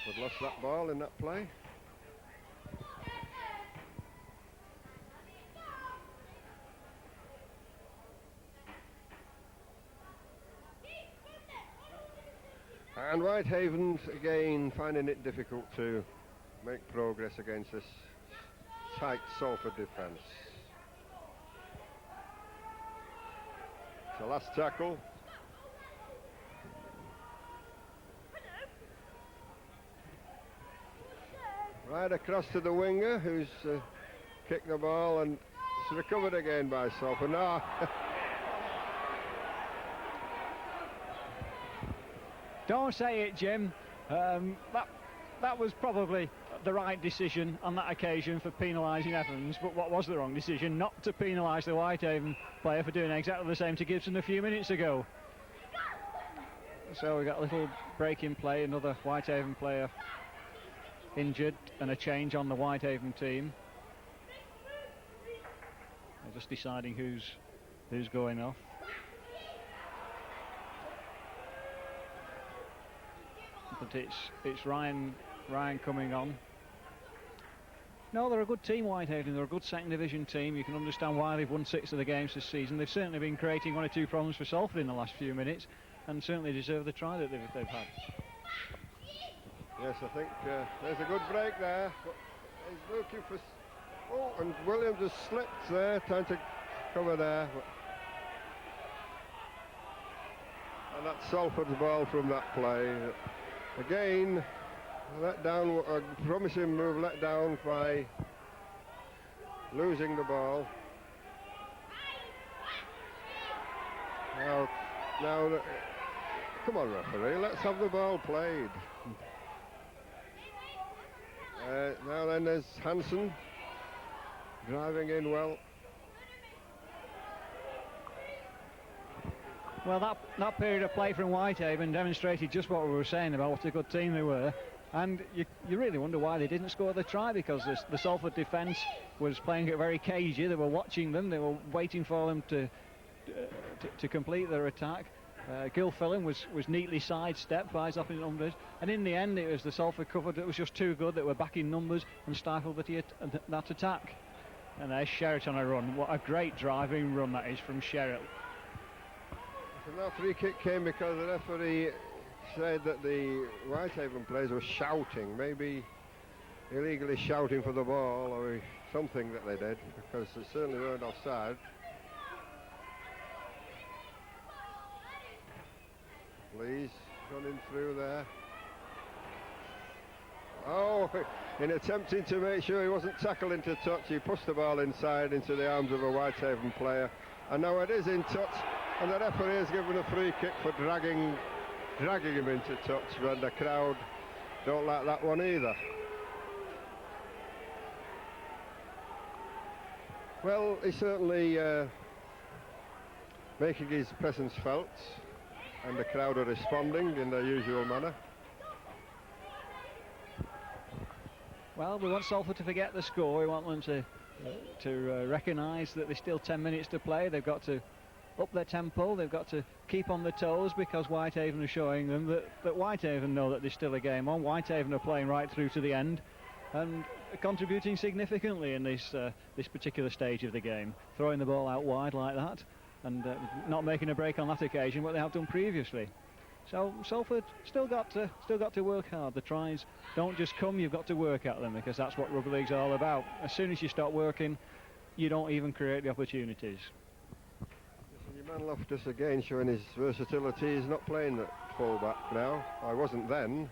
We've lost that ball in that play. And Whitehaven again finding it difficult to make progress against this tight Salford defence. The last tackle. Right across to the winger who's kicked the ball, and it's recovered again by Salford. No. Don't say it, Jim. That was probably the right decision on that occasion for penalising Evans, but what was the wrong decision? Not to penalise the Whitehaven player for doing exactly the same to Gibson a few minutes ago. So we got a little break in play, another Whitehaven player injured, and a change on the Whitehaven team. They're just deciding who's going off. But it's Ryan coming on. No, they're a good team, Whitehaven. They're a good second division team. You can understand why they've won 6 of the games this season. They've certainly been creating 1 or 2 problems for Salford in the last few minutes, and certainly deserve the try that they've had. Yes, I think there's a good break there. But he's looking for. Oh, and Williams just slipped there, trying to cover there. And that's Salford's ball from that play. Again, let down, a promising move let down by losing the ball. Now, come on, referee, let's have the ball played. Now then, there's Hansen driving in well. Well, that period of play from Whitehaven demonstrated just what we were saying about what a good team they were. And you really wonder why they didn't score the try, because the Salford defence was playing it very cagey. They were watching them, they were waiting for them to complete their attack. Gilfillan was neatly sidestepped by his opposite numbers, and in the end it was the Salford cover that was just too good, that were back in numbers and stifled that attack. And there's Sherritt on a run. What a great driving run that is from Sherritt. So that free kick came because the referee said that the Whitehaven players were shouting, maybe illegally shouting for the ball or something that they did, because they certainly weren't offside. Lee's running through there. Oh, in attempting to make sure he wasn't tackled into touch, he pushed the ball inside into the arms of a Whitehaven player, and now it is in touch, and the referee has given a free kick for dragging him into touch, but the crowd don't like that one either. Well, he's certainly making his presence felt, and the crowd are responding in their usual manner. Well, we want Salford to forget the score. We want them to recognise that there's still 10 minutes to play. They've got to up their tempo, they've got to keep on the toes, because Whitehaven are showing them that Whitehaven know that there's still a game on. Whitehaven are playing right through to the end and contributing significantly in this particular stage of the game, throwing the ball out wide like that, and not making a break on that occasion, but they have done previously. So Salford still got to work hard. The tries don't just come, you've got to work at them, because that's what rugby league's all about. As soon as you stop working, you don't even create the opportunities. Your man Loftus again showing his versatility. He's not playing at full-back now. I wasn't then.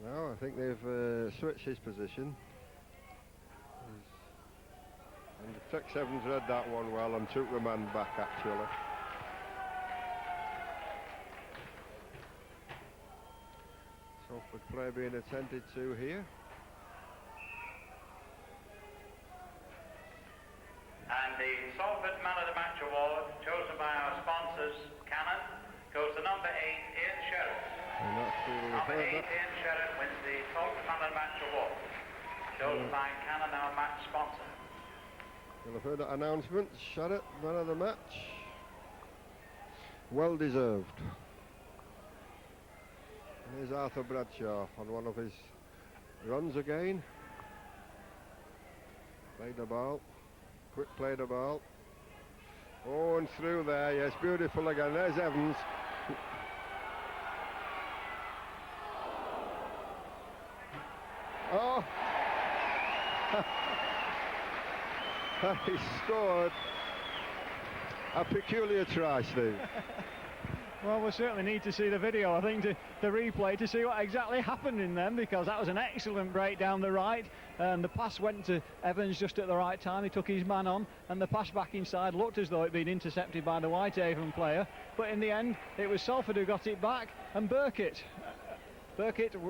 Now I think they've switched his position. And Tex Evans read that one well and took the man back, actually. Salford play being attended to here. And the Salford Man of the Match award, chosen by our sponsors, Cannon, goes to number 8, Ian Sherritt. And that's Number 8, Ian Sherritt wins the Salford Man of the Match award, chosen by Cannon, our match sponsor. You'll have heard that announcement. Sherritt, man of the match. Well deserved. And here's Arthur Bradshaw on one of his runs again. Played the ball. Quick play the ball. Oh, and through there, yes, beautiful again. There's Evans. Oh! He scored a peculiar try, Steve. Well, we'll certainly need to see the video, I think, the replay, to see what exactly happened in them, because that was an excellent break down the right, and the pass went to Evans just at the right time. He took his man on, and the pass back inside looked as though it'd been intercepted by the Whitehaven player, but in the end it was Salford who got it back, and Burkitt,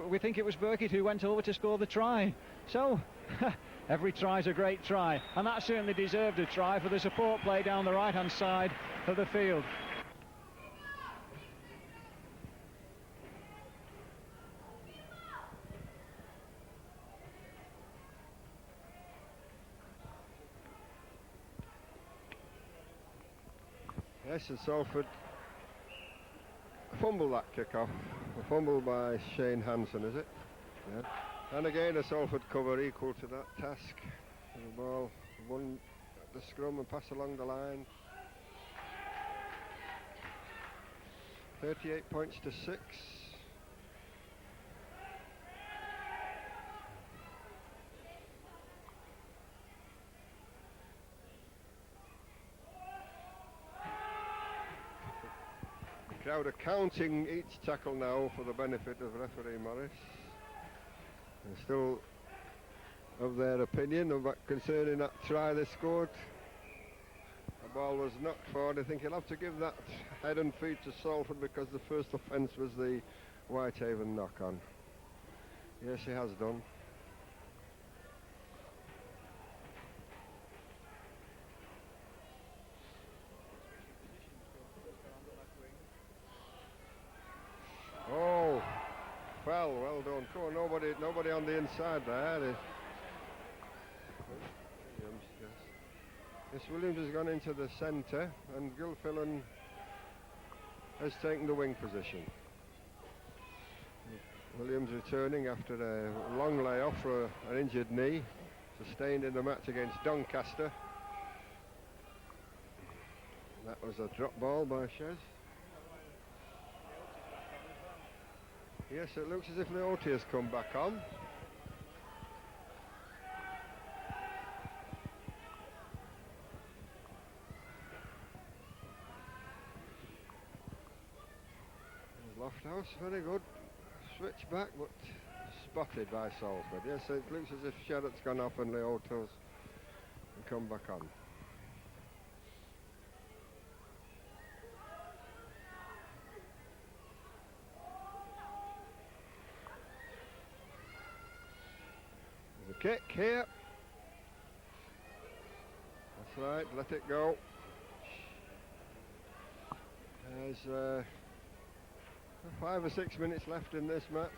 we think it was Burkitt who went over to score the try. So every try's a great try, and that certainly deserved a try for the support play down the right hand side of the field. Yes, and Salford fumble that kick-off. A fumble by Shane Hansen, is it? Yeah. And again a Salford cover equal to that task. The ball won at the scrum and passed along the line. 38 points to 6. The crowd are counting each tackle now for the benefit of referee Morris. They're still of their opinion concerning that try they scored. The ball was knocked forward. I think he'll have to give that head and feet to Salford, because the first offence was the Whitehaven knock-on. Yes, he has done. well done. Come on, nobody on the inside there. Williams, yes. Yes, Williams has gone into the centre, and Gilfillan has taken the wing position. Williams returning after a long layoff for an injured knee, sustained in the match against Doncaster. That was a drop ball by Shez. Yes, it looks as if Leote has come back on. Lofthouse, very good. Switch back, but spotted by Salford. Yes, it looks as if Sherratt's gone off and Leoto's come back on. There's a kick here. That's right, let it go. There's 5 or 6 minutes left in this match.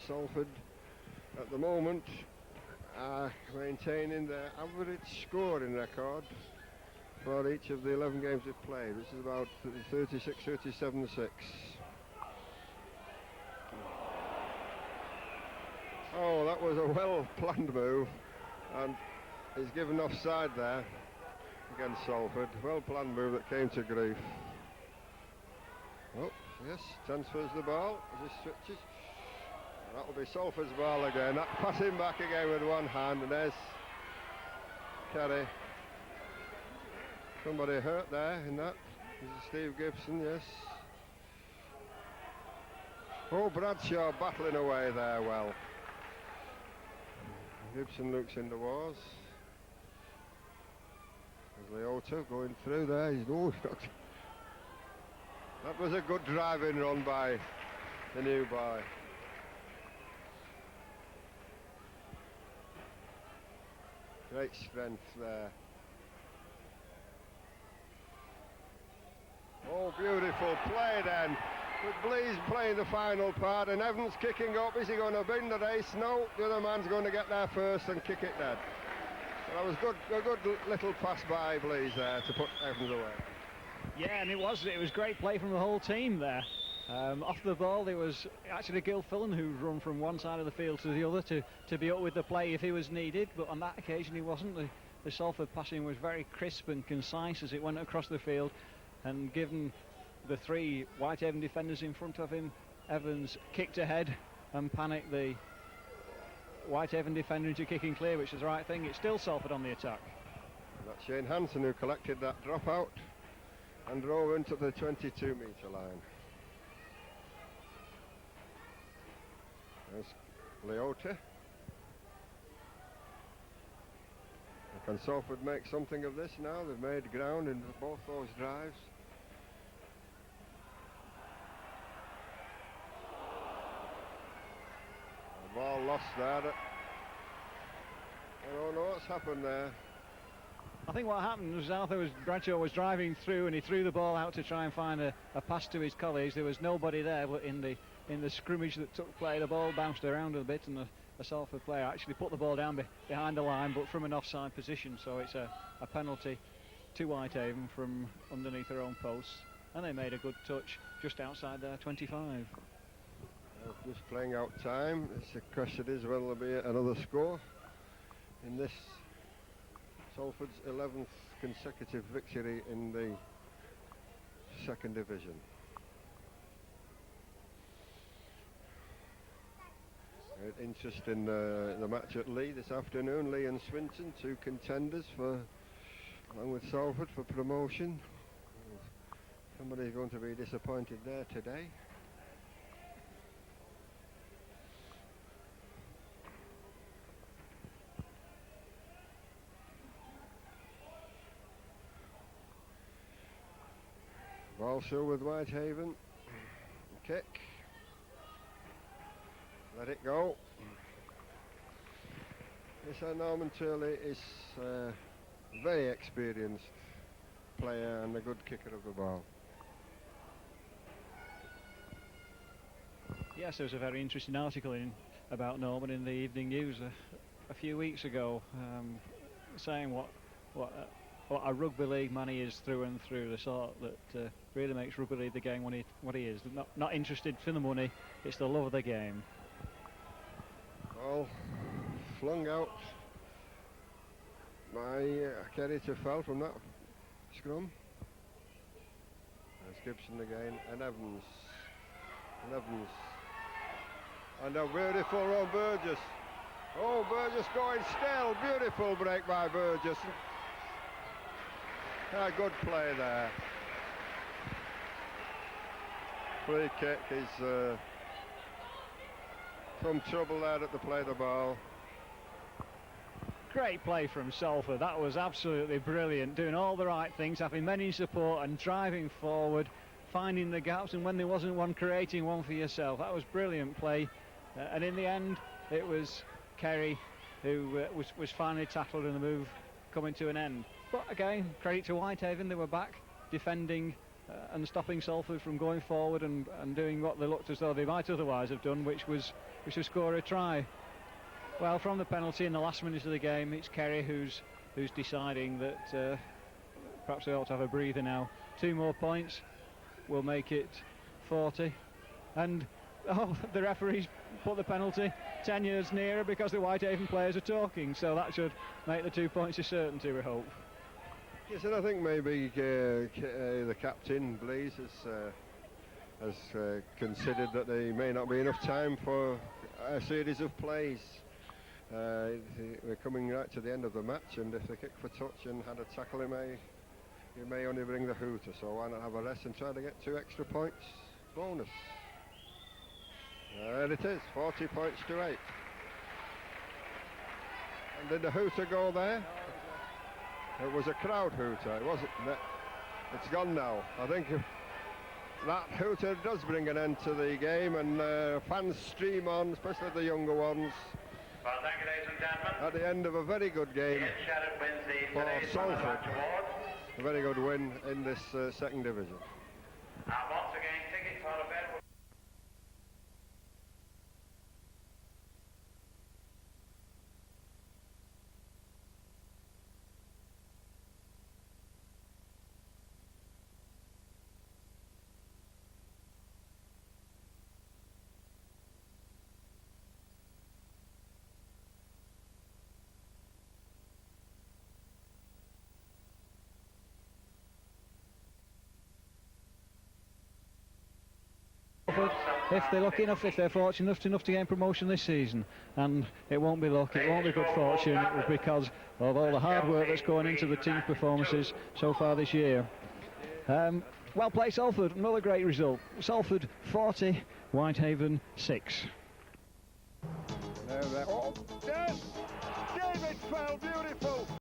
Salford at the moment are maintaining their average scoring record for each of the 11 games they've played, which is about 37-6. Oh, that was a well-planned move, and he's given offside there against Salford. Well-planned move that came to grief. Oh, yes, transfers the ball as he switches. That will be Salford's ball again. That passing back again with one hand, and there's Kerry. Somebody hurt there in that. This is Steve Gibson, yes. Oh, Bradshaw battling away there well. Gibson looks in the wars. There's Leota going through there. He's that was a good driving run by the new boy. Great strength there. Oh, beautiful play then. With Blease playing the final part and Evans kicking up. Is he going to win the race? No, the other man's going to get there first and kick it dead. So that was a good little pass by Blease there to put Evans away. Yeah, and it was great play from the whole team there. Off the ball, there was actually Gilfillan who run from one side of the field to the other to be up with the play if he was needed, but on that occasion he wasn't. The Salford passing was very crisp and concise as it went across the field, and given the three Whitehaven defenders in front of him, Evans kicked ahead and panicked the Whitehaven defender into kicking clear, which is the right thing. It's still Salford on the attack. That's Shane Hansen who collected that dropout and drove into the 22-metre line. There's Leota. Can Salford make something of this now? They've made ground in both those drives. The ball lost there. I don't know what's happened there. I think what happened was Bradshaw was driving through and he threw the ball out to try and find a pass to his colleagues. There was nobody there, but in the scrimmage that took place, the ball bounced around a bit and the Salford player actually put the ball down behind the line, but from an offside position, so it's a penalty to Whitehaven from underneath their own posts, and they made a good touch just outside their 25. Just playing out time. The question is whether there'll be another score in this Salford's 11th consecutive victory in the second division. Interest in the match at Lee this afternoon. Lee and Swinton, two contenders along with Salford for promotion. Somebody's going to be disappointed there today. Ball still with Whitehaven. Kick. Let it go. Yes, Norman Turley is a very experienced player and a good kicker of the ball. Yes, there was a very interesting article about Norman in the Evening News a few weeks ago, saying what a rugby league man he is through and through, the sort that really makes rugby league the game what he is. Not interested for the money, it's the love of the game. Ball flung out by Kerry to foul from that scrum. There's Gibson again, and Evans. And a beautiful run, Burgess. Oh, Burgess going still. Beautiful break by Burgess. A good play there. Free kick is some trouble there at the play of the ball. Great play from Salford. That was absolutely brilliant, doing all the right things, having men in support and driving forward, finding the gaps, and when there wasn't one, creating one for yourself. That was brilliant play, and in the end it was Kerry who was finally tackled and the move coming to an end. But again, credit to Whitehaven, they were back defending and stopping Salford from going forward and doing what they looked as though they might otherwise have done, which was score a try. Well, from the penalty in the last minute of the game, it's Kerry who's deciding that perhaps they ought to have a breather now. 2 more points will make it 40, and the referees put the penalty 10 years nearer because the Whitehaven players are talking, so that should make the 2 points a certainty, we hope. Yes, and I think maybe the captain, Blease, has considered that there may not be enough time for a series of plays. We're coming right to the end of the match, and if they kick for touch and had a tackle, it may only bring the hooter, so why not have a rest and try to get 2 extra points bonus. There it is, 40 points to 8. And did the hooter go there? It was a crowd hooter, it wasn't. It's gone now. I think that hooter does bring an end to the game, and fans stream on, especially the younger ones. Well, thank you, ladies and gentlemen. At the end of a very good game for Salford. A very good win in this second division. And once again, tickets are available. If they're lucky enough, if they're fortunate enough to gain promotion this season, and it won't be luck, it won't be good fortune, it will be because of all the hard work that's going into the team's performances so far this year. Well played, Salford, another great result. Salford 40, Whitehaven 6. Oh, yes! David fell, beautiful!